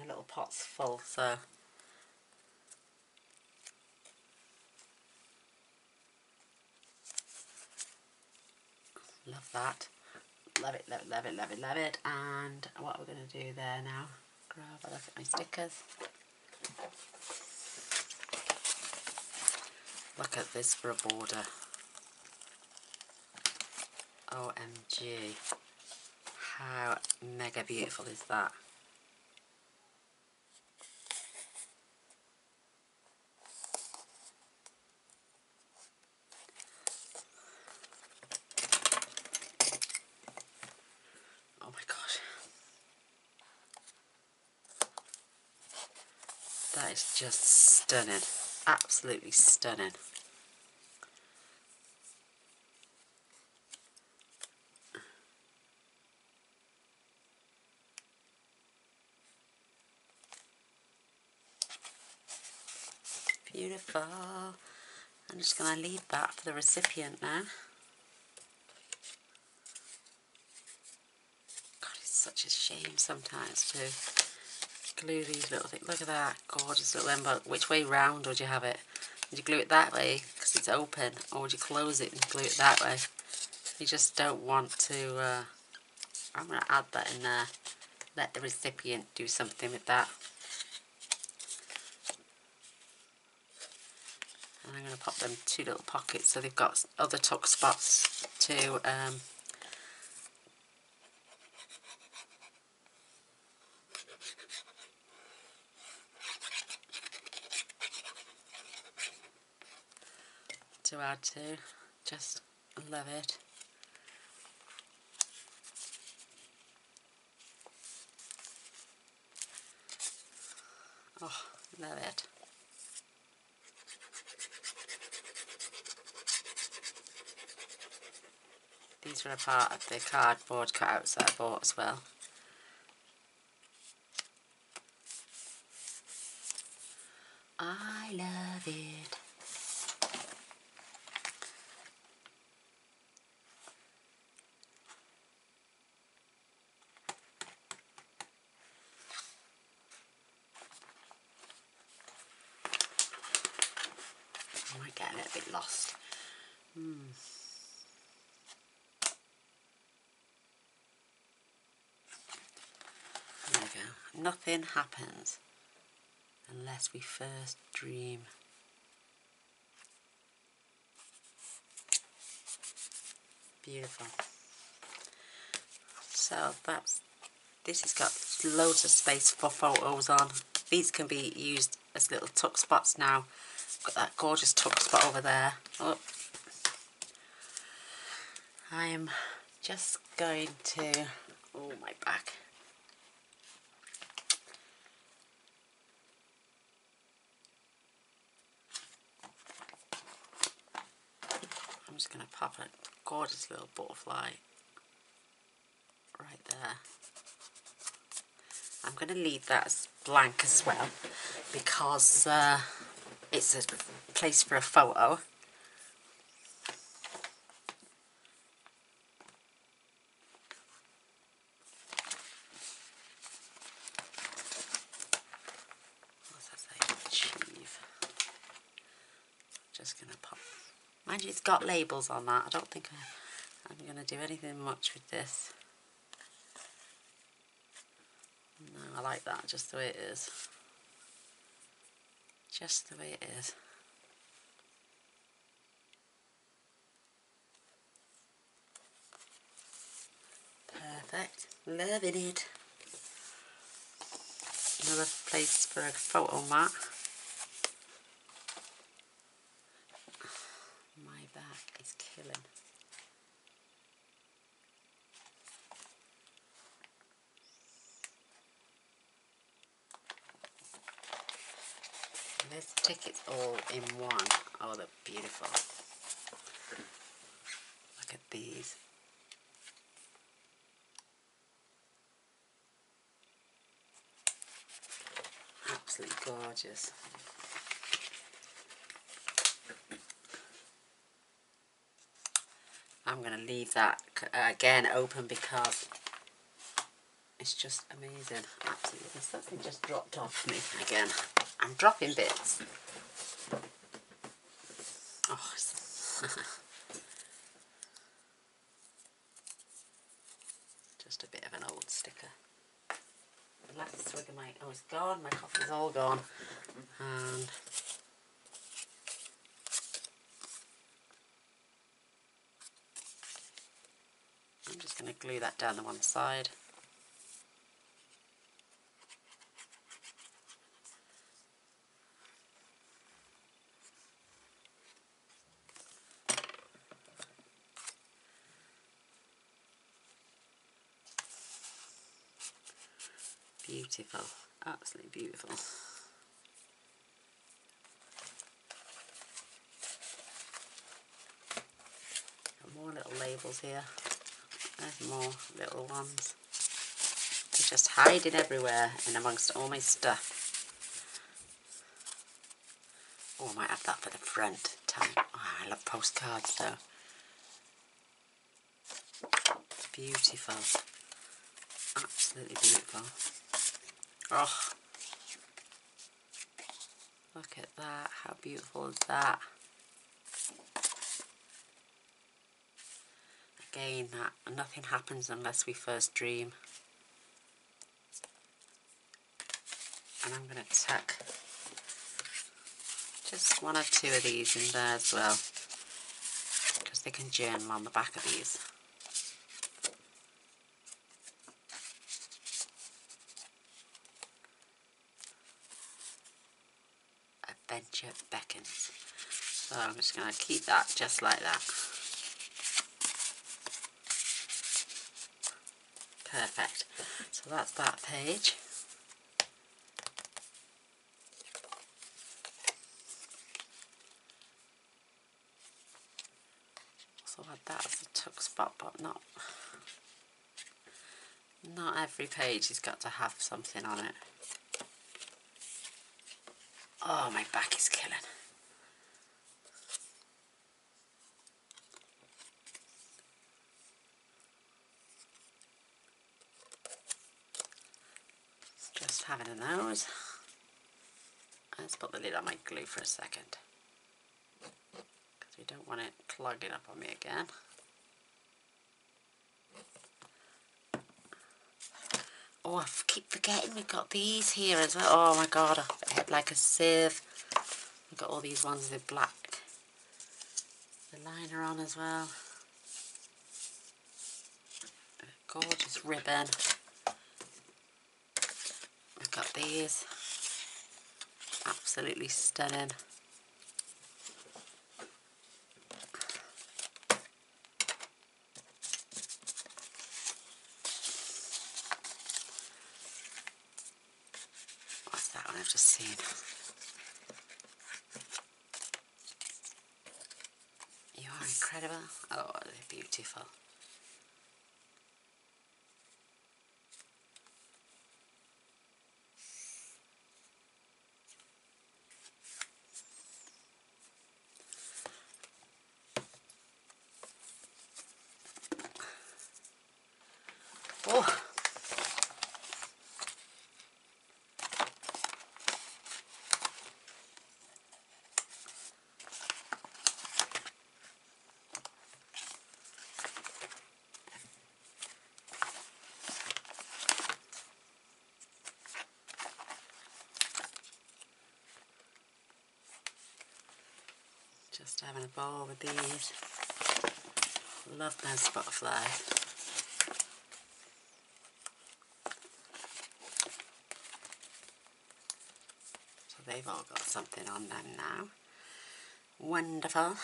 my little pot's full, so love that. Love it, love it, love it, love it, love it. And what we're going to do there now, grab a look at my stickers. Look at this for a border. OMG. How mega beautiful is that? Oh my gosh. That is just stunning. Absolutely stunning. Beautiful. I'm just going to leave that for the recipient now. God, it's such a shame sometimes to glue these little things. Look at that gorgeous little envelope. Which way round would you have it? Would you glue it that way because it's open, or would you close it and glue it that way? You just don't want to. I'm going to add that in there. Let the recipient do something with that. And I'm going to pop them 2 little pockets so they've got other tuck spots to add to. Just love it. Oh, love it. These were a part of the cardboard cutouts that I bought as well. I love it. I might get a little bit lost. There we go. Nothing happens unless we first dream. Beautiful. So this has got loads of space for photos on. These can be used as little tuck spots now. Got that gorgeous tuck spot over there. Oh. I am just going to, oh my back. I'm just going to pop a gorgeous little butterfly right there. I'm going to leave that as blank as well because it's a place for a photo. What's that say? Achieve. Just going to pop. Mind you, it's got labels on that. I don't think I'm going to do anything much with this. No, I like that just the way it is. Just the way it is. Perfect. Loving it. Another place for a photo mat. My back is killing. There's the tickets all in one. Oh, they're beautiful. Look at these. Absolutely gorgeous. I'm going to leave that again open because it's just amazing. Absolutely. This thing just dropped off me again. I'm dropping bits. Oh, just a bit of an old sticker. The last swig of oh, it's gone. My coffee's all gone. And I'm just going to glue that down the one side. Beautiful, absolutely beautiful. Got more little labels here. There's more little ones. They're just hiding everywhere in amongst all my stuff. Oh, I might have that for the front tag. Oh, I love postcards though. Beautiful. Absolutely beautiful. Oh, look at that. How beautiful is that? Again, that nothing happens unless we first dream. And I'm going to tuck just one or two of these in there as well, because they can journal on the back of these. Adventure beckons. So I'm just going to keep that just like that. Perfect. So that's that page. So add that as a tuck spot, but not every page has got to have something on it. Oh, my back is killing. Just having a nose. Let's put the lid on my glue for a second, because we don't want it clogging up on me again. Oh, I keep forgetting we've got these here as well. Oh my god, I had like a sieve. We've got all these ones with black, the liner on as well. A gorgeous ribbon. We've got these. Absolutely stunning. What's that one I've just seen? You are incredible? Oh, they're beautiful. Oh, just having a ball with these. Love those butterflies. So they've all got something on them now. Wonderful.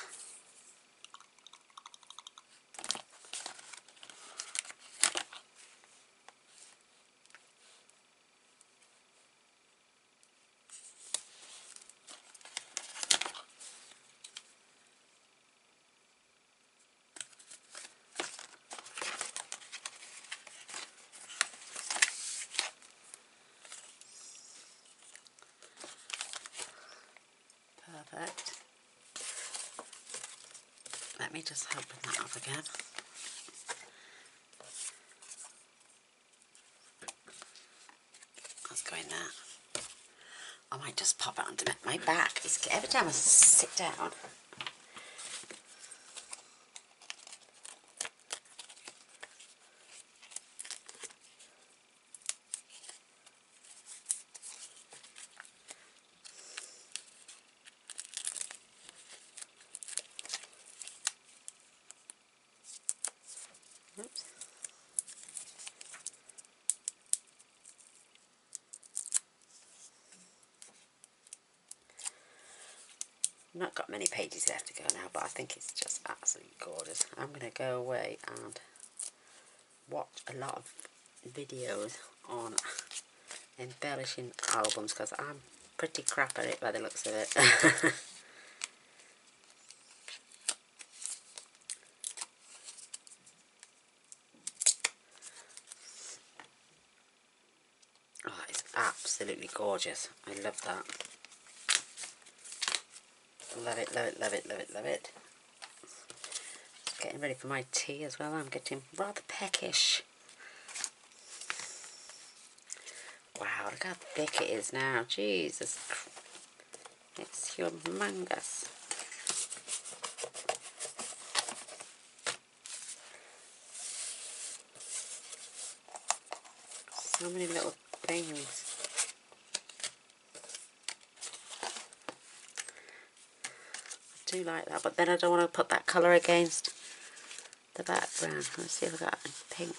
Perfect. Let me just open that up again. That's going there. I might just pop it onto my back. Every time I sit down. Oops. Not got many pages left to go now, but I think it's just absolutely gorgeous. I'm going to go away and watch a lot of videos on embellishing albums because I'm pretty crap at it by the looks of it. Oh, it's absolutely gorgeous. I love that. Love it, love it, love it, love it, love it. Getting ready for my tea as well. I'm getting rather peckish. Wow, look how thick it is now. Jesus. It's humongous. So many little things. I do like that, but then I don't want to put that colour against the background. Let's see if I got pink.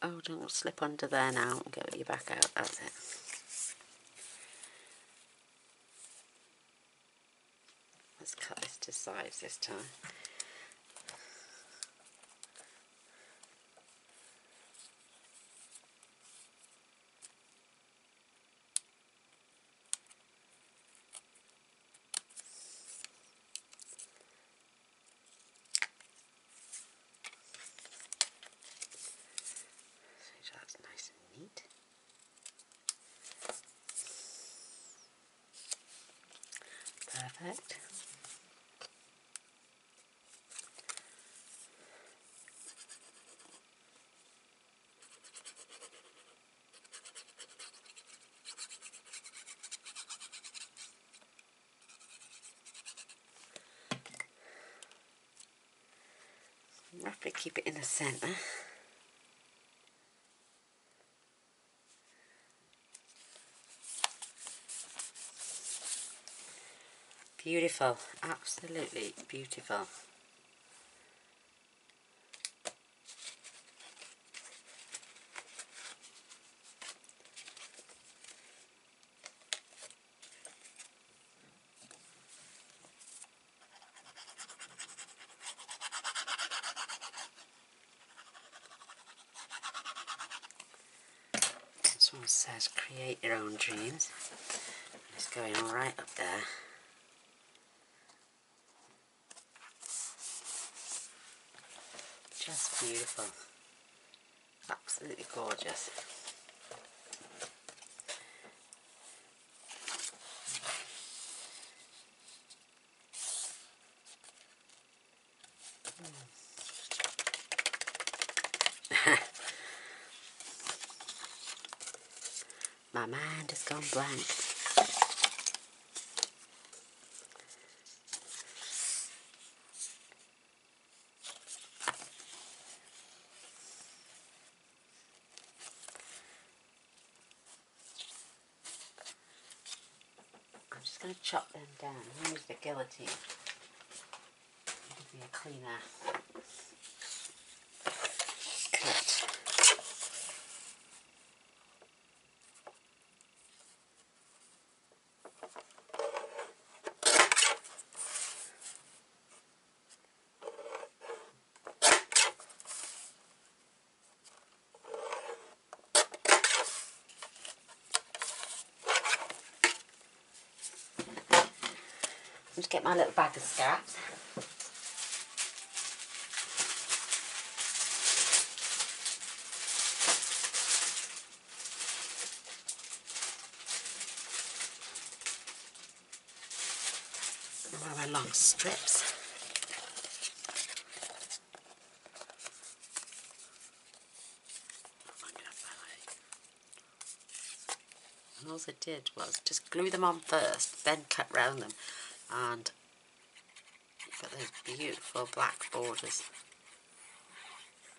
Oh, don't slip under there now and get your back out. That's it. Let's cut this to size this time. So that's nice and neat. Perfect. Roughly keep it in the centre. Beautiful, absolutely beautiful. One says create your own dreams. It's going right up there. Just beautiful. Absolutely gorgeous. My mind has gone blank. I'm just going to chop them down and use the guillotine. Give me a cleaner cut. Just get my little bag of scraps. One of my long strips. And all I did was just glue them on first, then cut round them, and you've got those beautiful black borders,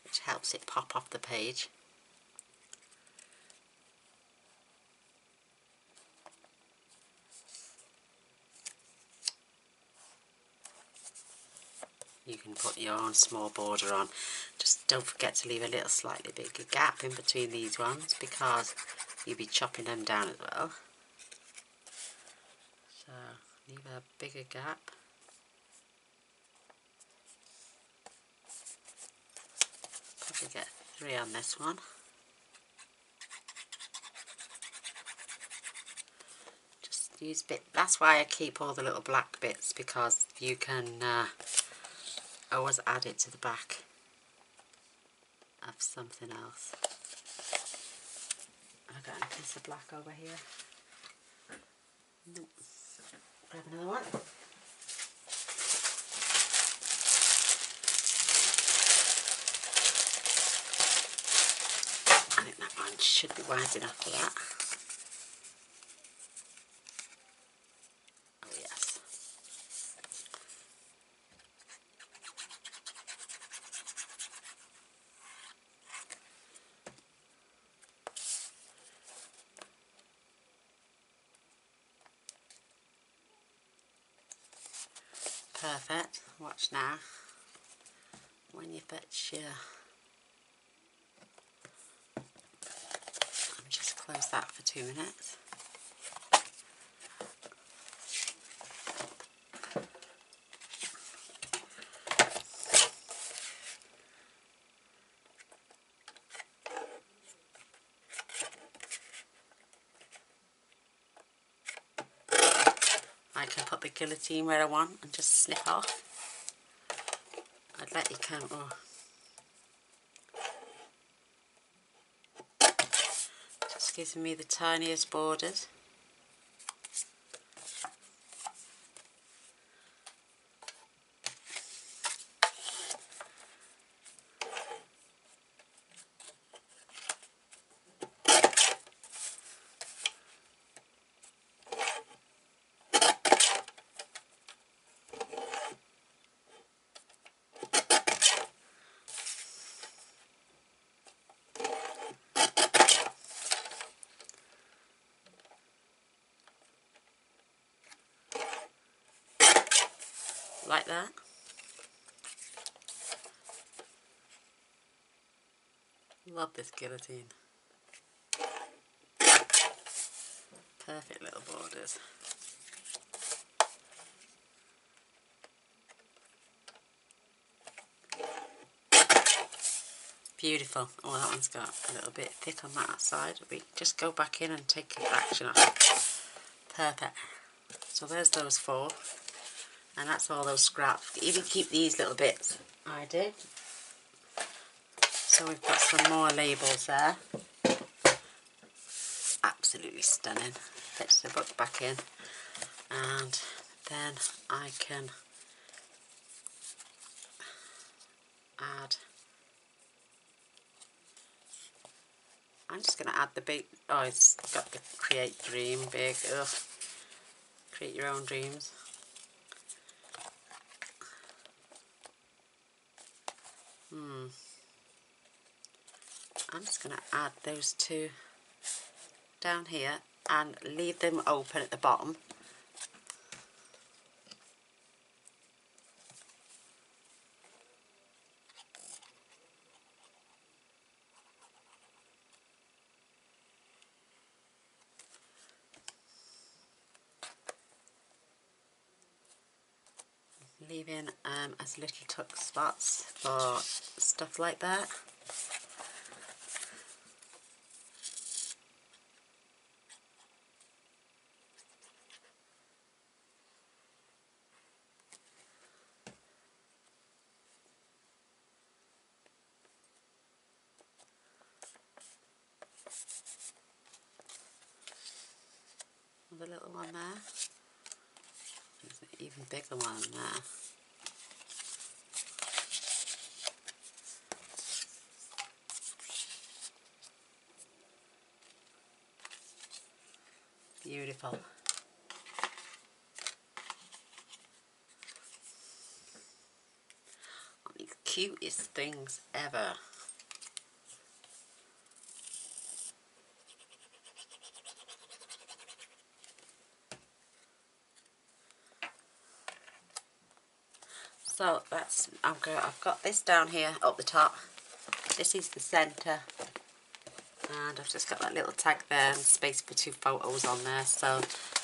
which helps it pop off the page. You can put your own small border on. Just don't forget to leave a little slightly bigger gap in between these ones, because you'll be chopping them down as well. So leave a bigger gap. Probably get 3 on this one. Just use that's why I keep all the little black bits, because you can always add it to the back of something else. I've got a piece of black over here. Nope. Grab another one. I think that one should be wide enough for that. Oh yes. Perfect. Watch now. When you fetch your... Just close that for 2 minutes. I can put the guillotine where I want and just snip off. I'd let you count. Oh. Just gives me the tiniest borders. Like that. Love this guillotine. Perfect little borders. If Beautiful. Oh, that one's got a little bit thick on that side. We just go back in and take a fraction off. Perfect. So there's those 4. And that's all those scraps. Even keep these little bits. I did. So we've got some more labels there. Absolutely stunning. Fits the book back in. And then I can add, I'm just going to add the big, oh, it's got the create dream big, ugh, create your own dreams. I'm just going to add those 2 down here and leave them open at the bottom. Leaving as little tuck spots for stuff like that. The little one there. There's an even bigger one there. Beautiful. The cutest things ever. So that's, I've got this down here up the top. This is the centre, and I've just got that little tag there and space for 2 photos on there. So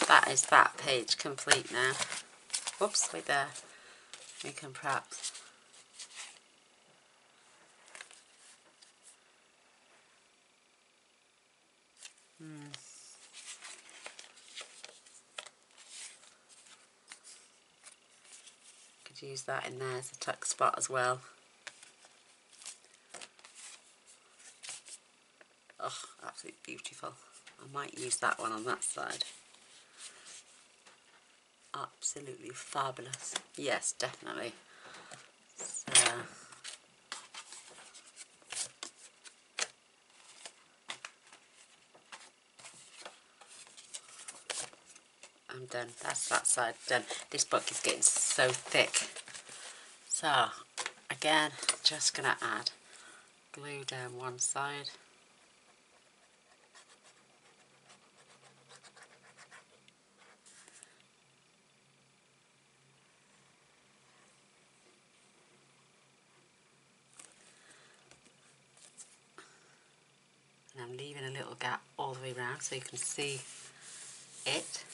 that is that page complete now. Whoops, wait there. We can perhaps could use that in there as a tuck spot as well. Oh, absolutely beautiful. I might use that one on that side. Absolutely fabulous. Yes, definitely. So, I'm done. That's that side done. This book is getting so thick. So, again, just going to add glue down one side. And I'm leaving a little gap all the way around so you can see it.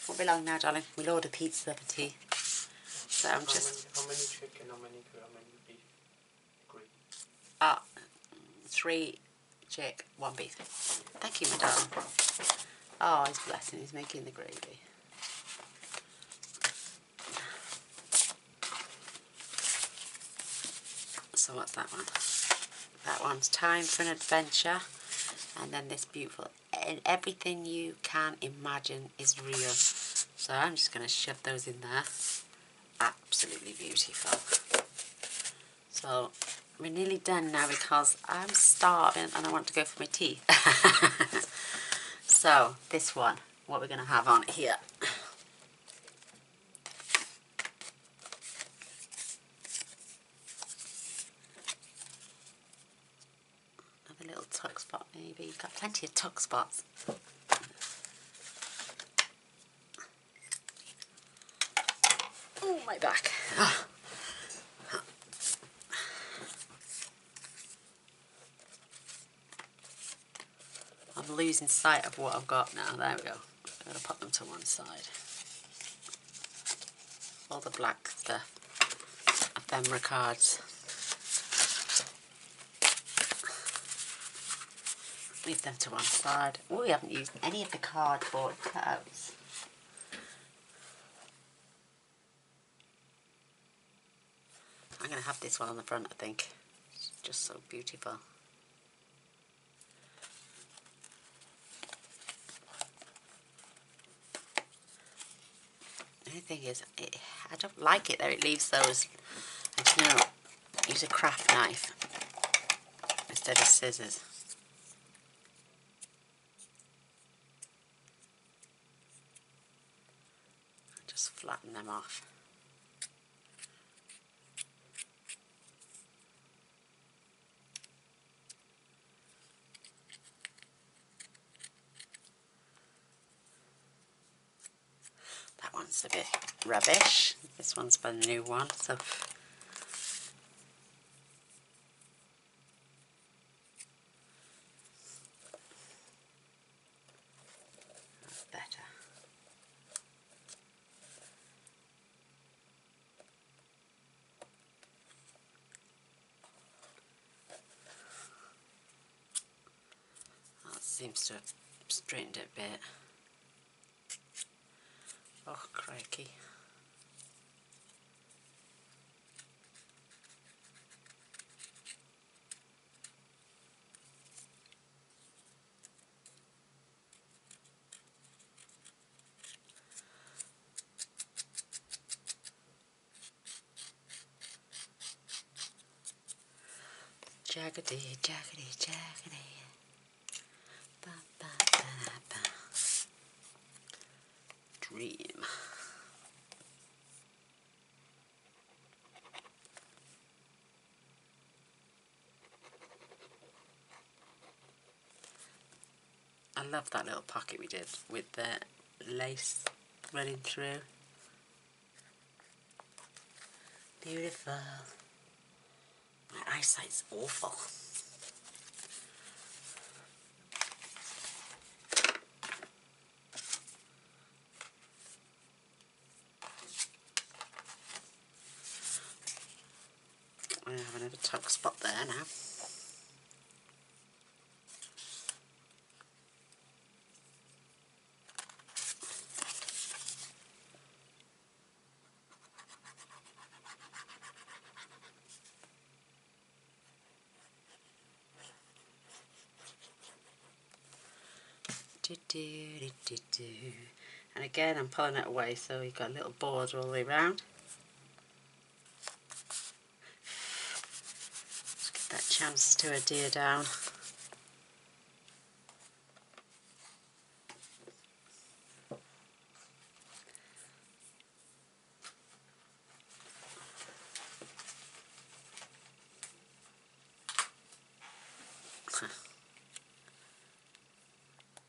Won't be long now, darling. We'll order pizza for tea. So I'm just... How many chicken, how many beef? Great. 3 chick, 1 beef. Thank you, my darling. Oh, he's blessing. He's making the gravy. So what's that one? That one's Time for an Adventure. And then this beautiful, everything you can imagine is real. So I'm just going to shove those in there. Absolutely beautiful. So we're nearly done now because I'm starving and I want to go for my tea. So this one, what we're going to have on it here. Another little tuck spot maybe. You've got plenty of tuck spots. Oh, my back. Oh. losing sight of what I've got now. There we go. I'm going to put them to one side. All the black stuff. Ephemera cards. Leave them to one side. Oh, we haven't used any of the cardboard cutouts. I'm going to have this one on the front, I think. It's just so beautiful. The only thing is, I don't like it there. It leaves those. And you know, use a craft knife instead of scissors. Just flatten them off. That one's a bit rubbish. This one's the new one, so that's better. That seems to have straightened it a bit. Oh, crikey. Jaggedy, jaggedy, jaggedy. Ba, ba, ba, ba. Dream. I love that little pocket we did with the lace running through. Beautiful. My eyesight's awful. I have another tuck spot there now. Do, do, do, do, do. And again, I'm pulling it away so you've got a little border all the way around. Just get that chance to adhere down.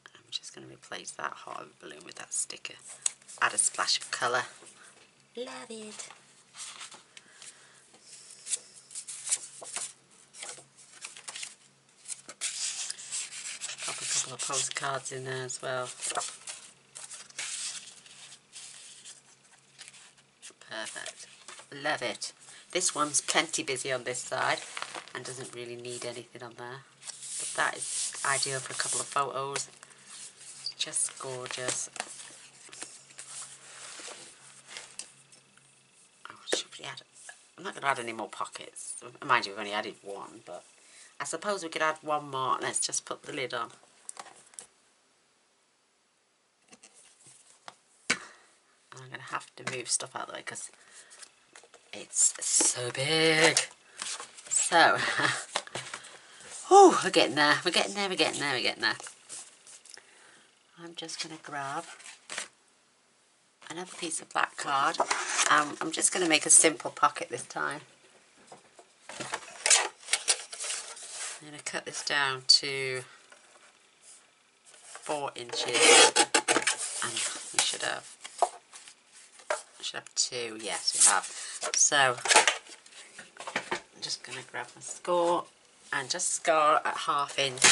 I'm just going to replace that hot air balloon with that sticker. Add a splash of colour. Love it. Pop a couple of postcards in there as well. Perfect. Love it. This one's plenty busy on this side and doesn't really need anything on there. But that is ideal for a couple of photos. Just gorgeous. Oh, should we add? I'm not going to add any more pockets. Mind you, we've only added one, but I suppose we could add one more. Let's just put the lid on. I'm going to have to move stuff out of the way because it's so big. So, oh, we're getting there. We're getting there. We're getting there. We're getting there. I'm just going to grab another piece of black card. I'm just going to make a simple pocket this time. I'm going to cut this down to 4 inches, and we should have 2. Yes, we have. So I'm just going to grab my score and just score at 1/2 inch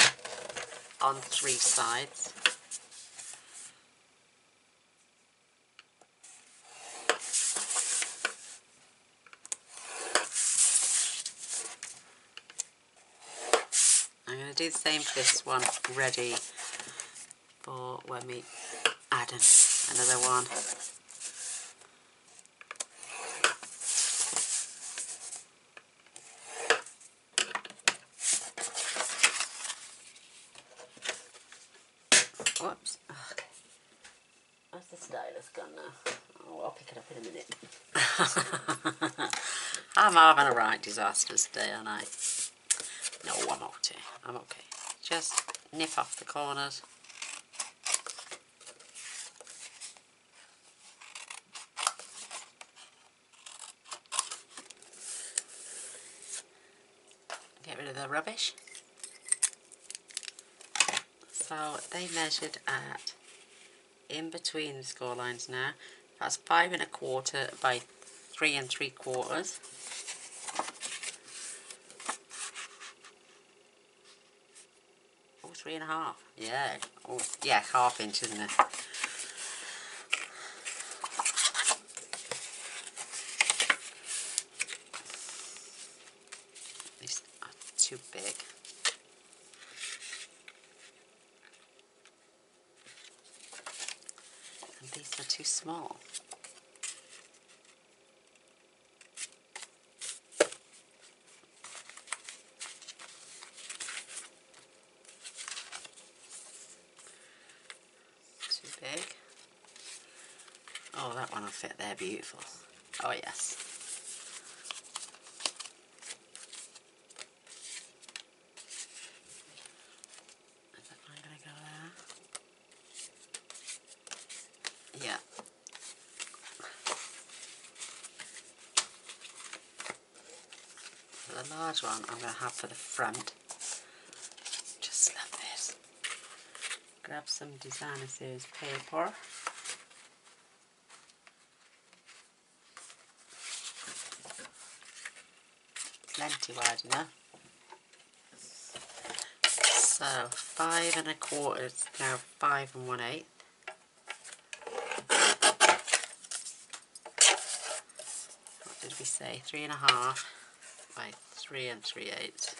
on 3 sides. I'm going to do the same for this one, ready for when we add another one. Whoops. Okay. Where's the stylus gone now? Oh, I'll pick it up in a minute. I'm having a right disastrous day, aren't I? No, I'm okay. I'm okay. Just nip off the corners. Get rid of the rubbish. So they measured at, in between the score lines now, that's 5 1/4 by 3 3/4. Oh, 3 1/2. Yeah. Oh, yeah, 1/2 inch, isn't it? These are too big. And these are too small. Too big. Oh, that one will fit there, beautiful. Oh yes. Is that one going to go there? Yeah. For the large one I'm going to have for the front. Just love this. Grab some designer series paper. Plenty wide enough. So 5 1/4 is now 5 1/8. What did we say? 3 1/2 by 3 3/8.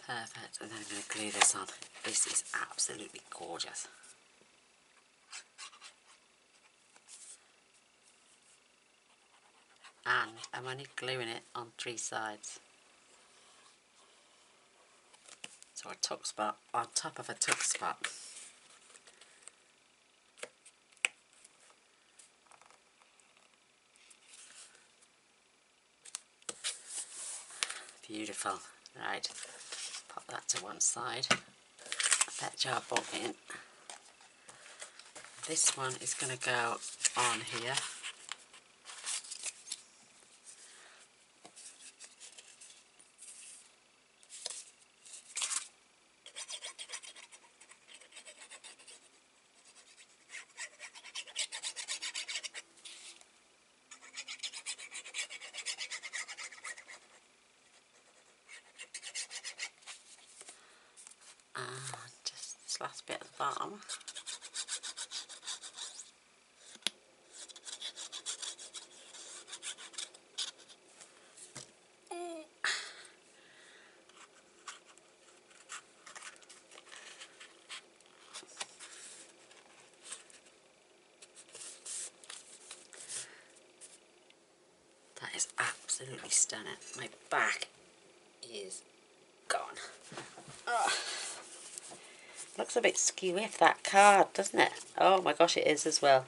Perfect, and then I'm going to glue this on. This is absolutely gorgeous. And I'm only gluing it on 3 sides. So a tuck spot on top of a tuck spot. Beautiful. Right, pop that to one side. Fetch our book in. This one is going to go on here. And just this last bit at the bottom. That is absolutely stunning. My back is gone. Oh. Looks a bit skewy if that card, doesn't it? Oh my gosh, it is as well.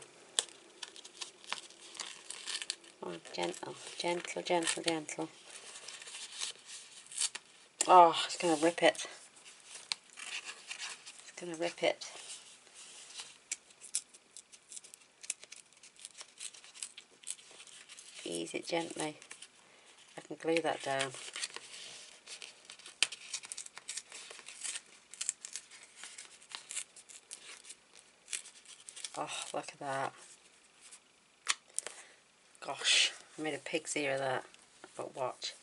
Oh, gentle, gentle, gentle, gentle. Oh, it's going to rip it. It's going to rip it. Ease it gently. I can glue that down. Oh, look at that. Gosh, I made a pig's ear of that. But watch.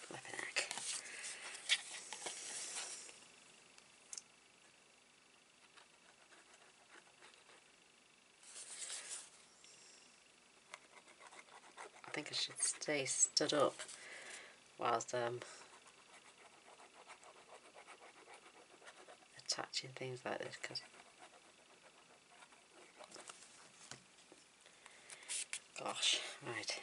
Flipping heck. I think I should stay stood up whilst attaching things like this, because gosh, right.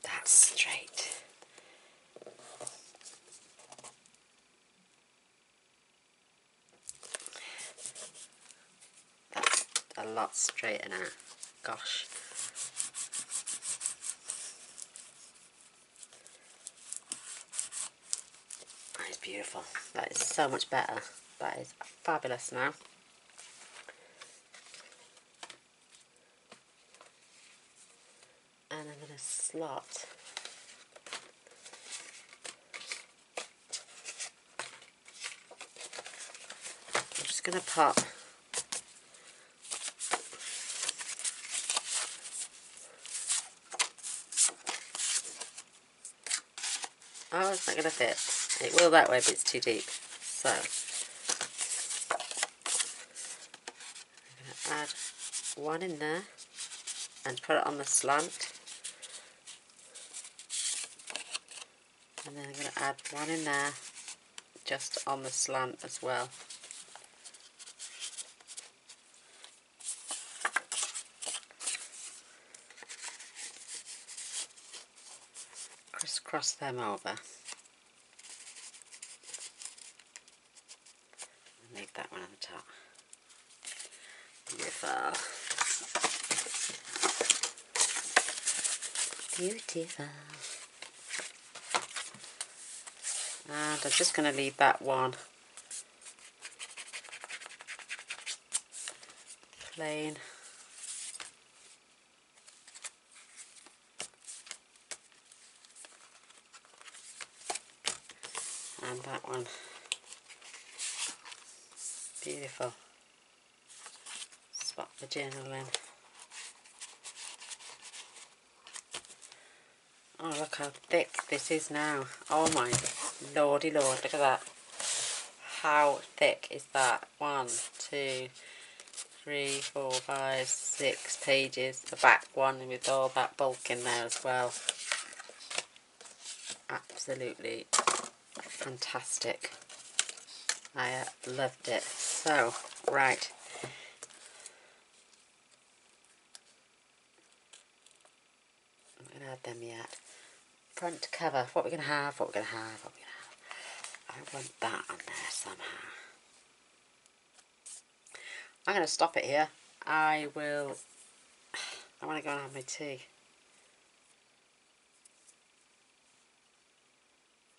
That's straight. That's a lot straighter now. Gosh. That is beautiful. That is so much better. That is fabulous now. And I'm going to slot I'm just going to pop oh, it's not going to fit. It will that way, but it's too deep. So I'm going to add one in there and put it on the slant. And then I'm going to add one in there just on the slant as well. Crisscross them over. Leave that one on the top. Beautiful. Beautiful. And I'm just going to leave that one plain. And that one. Beautiful. Swap the journal in. Oh, look how thick this is now. Oh my lordy lord, look at that. How thick is that? 1, 2, 3, 4, 5, 6 pages. The back one with all that bulk in there as well. Absolutely fantastic. I loved it. So, right. I'm going to add them yet. Front cover. What we're going to have, what we're going to have, what we're going to have. I want that on there somehow. I'm going to stop it here. I want to go and have my tea.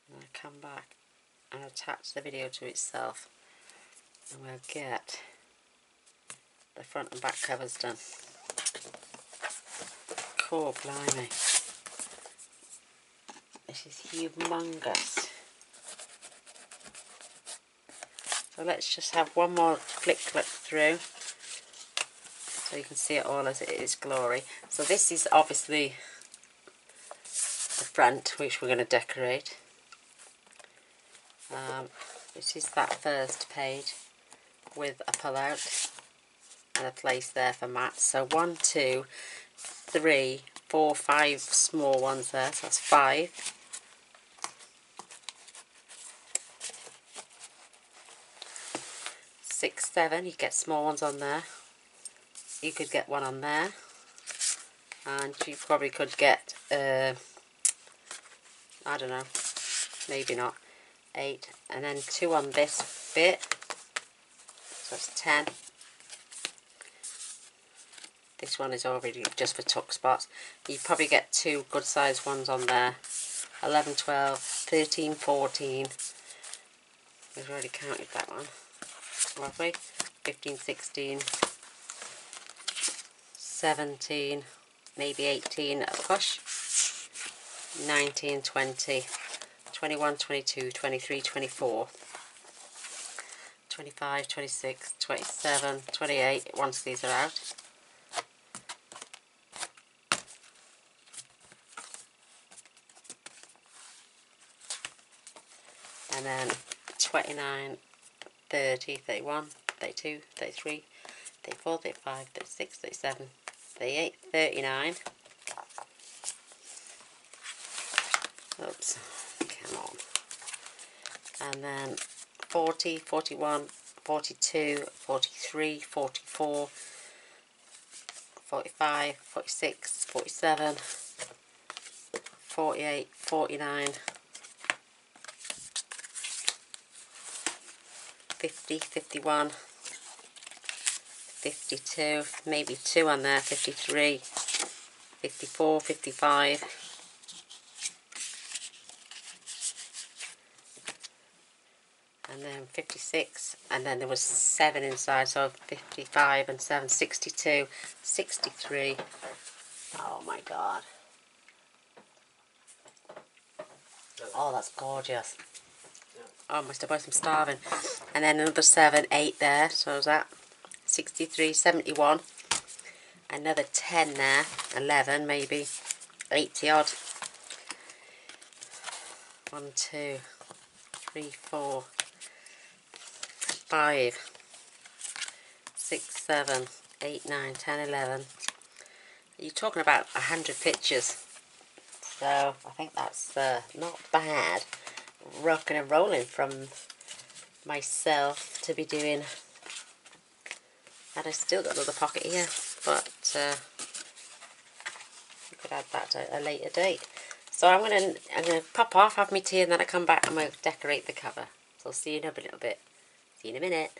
And I'll come back and attach the video to itself. And we'll get the front and back covers done. Cool, blimey. This is humongous. So let's just have one more flick through so you can see it all as it is glory. So this is obviously the front, which we're going to decorate. This is that first page with a pull out and a place there for mats. So 1, 2, 3, 4, 5 small ones there, so that's 5. 6, 7, you get small ones on there. You could get one on there, and you probably could get I don't know, maybe not. 8, and then 2 on this bit, so it's 10. This one is already just for tuck spots. You probably get 2 good sized ones on there. 11, 12, 13, 14. We've already counted that one, have we? 15, 16, 17, maybe 18 at a push. 19, 20, 21, 22, 23, 24, 25, 26, 27, 28 once these are out. And then 29, 30, 31, 32, 33, 34, 35, 36, 37, 38, 39. Oops, come on. And then 40, 41, 42, 43, 44, 45, 46, 47, 48, 49, 50, 51, 52, maybe 2 on there, 53, 54, 55, and then 56, and then there was 7 inside, so 55 and 7, 62, 63. Oh my god. Oh, that's gorgeous. Oh, I must have both, I'm starving. And then another 7, 8 there, so is that 63, 71. Another 10 there, 11 maybe, 80 odd. 1, 2, 3, 4, 5, 6, 7, 8, 9, 10, 11. You're talking about 100 pictures. So I think that's not bad. Rocking and rolling from myself to be doing. And I still got another pocket here, but you could add that at a later date. So I'm gonna pop off, have my tea, and then I come back and we'll decorate the cover. So I'll see you in a little bit. See you in a minute.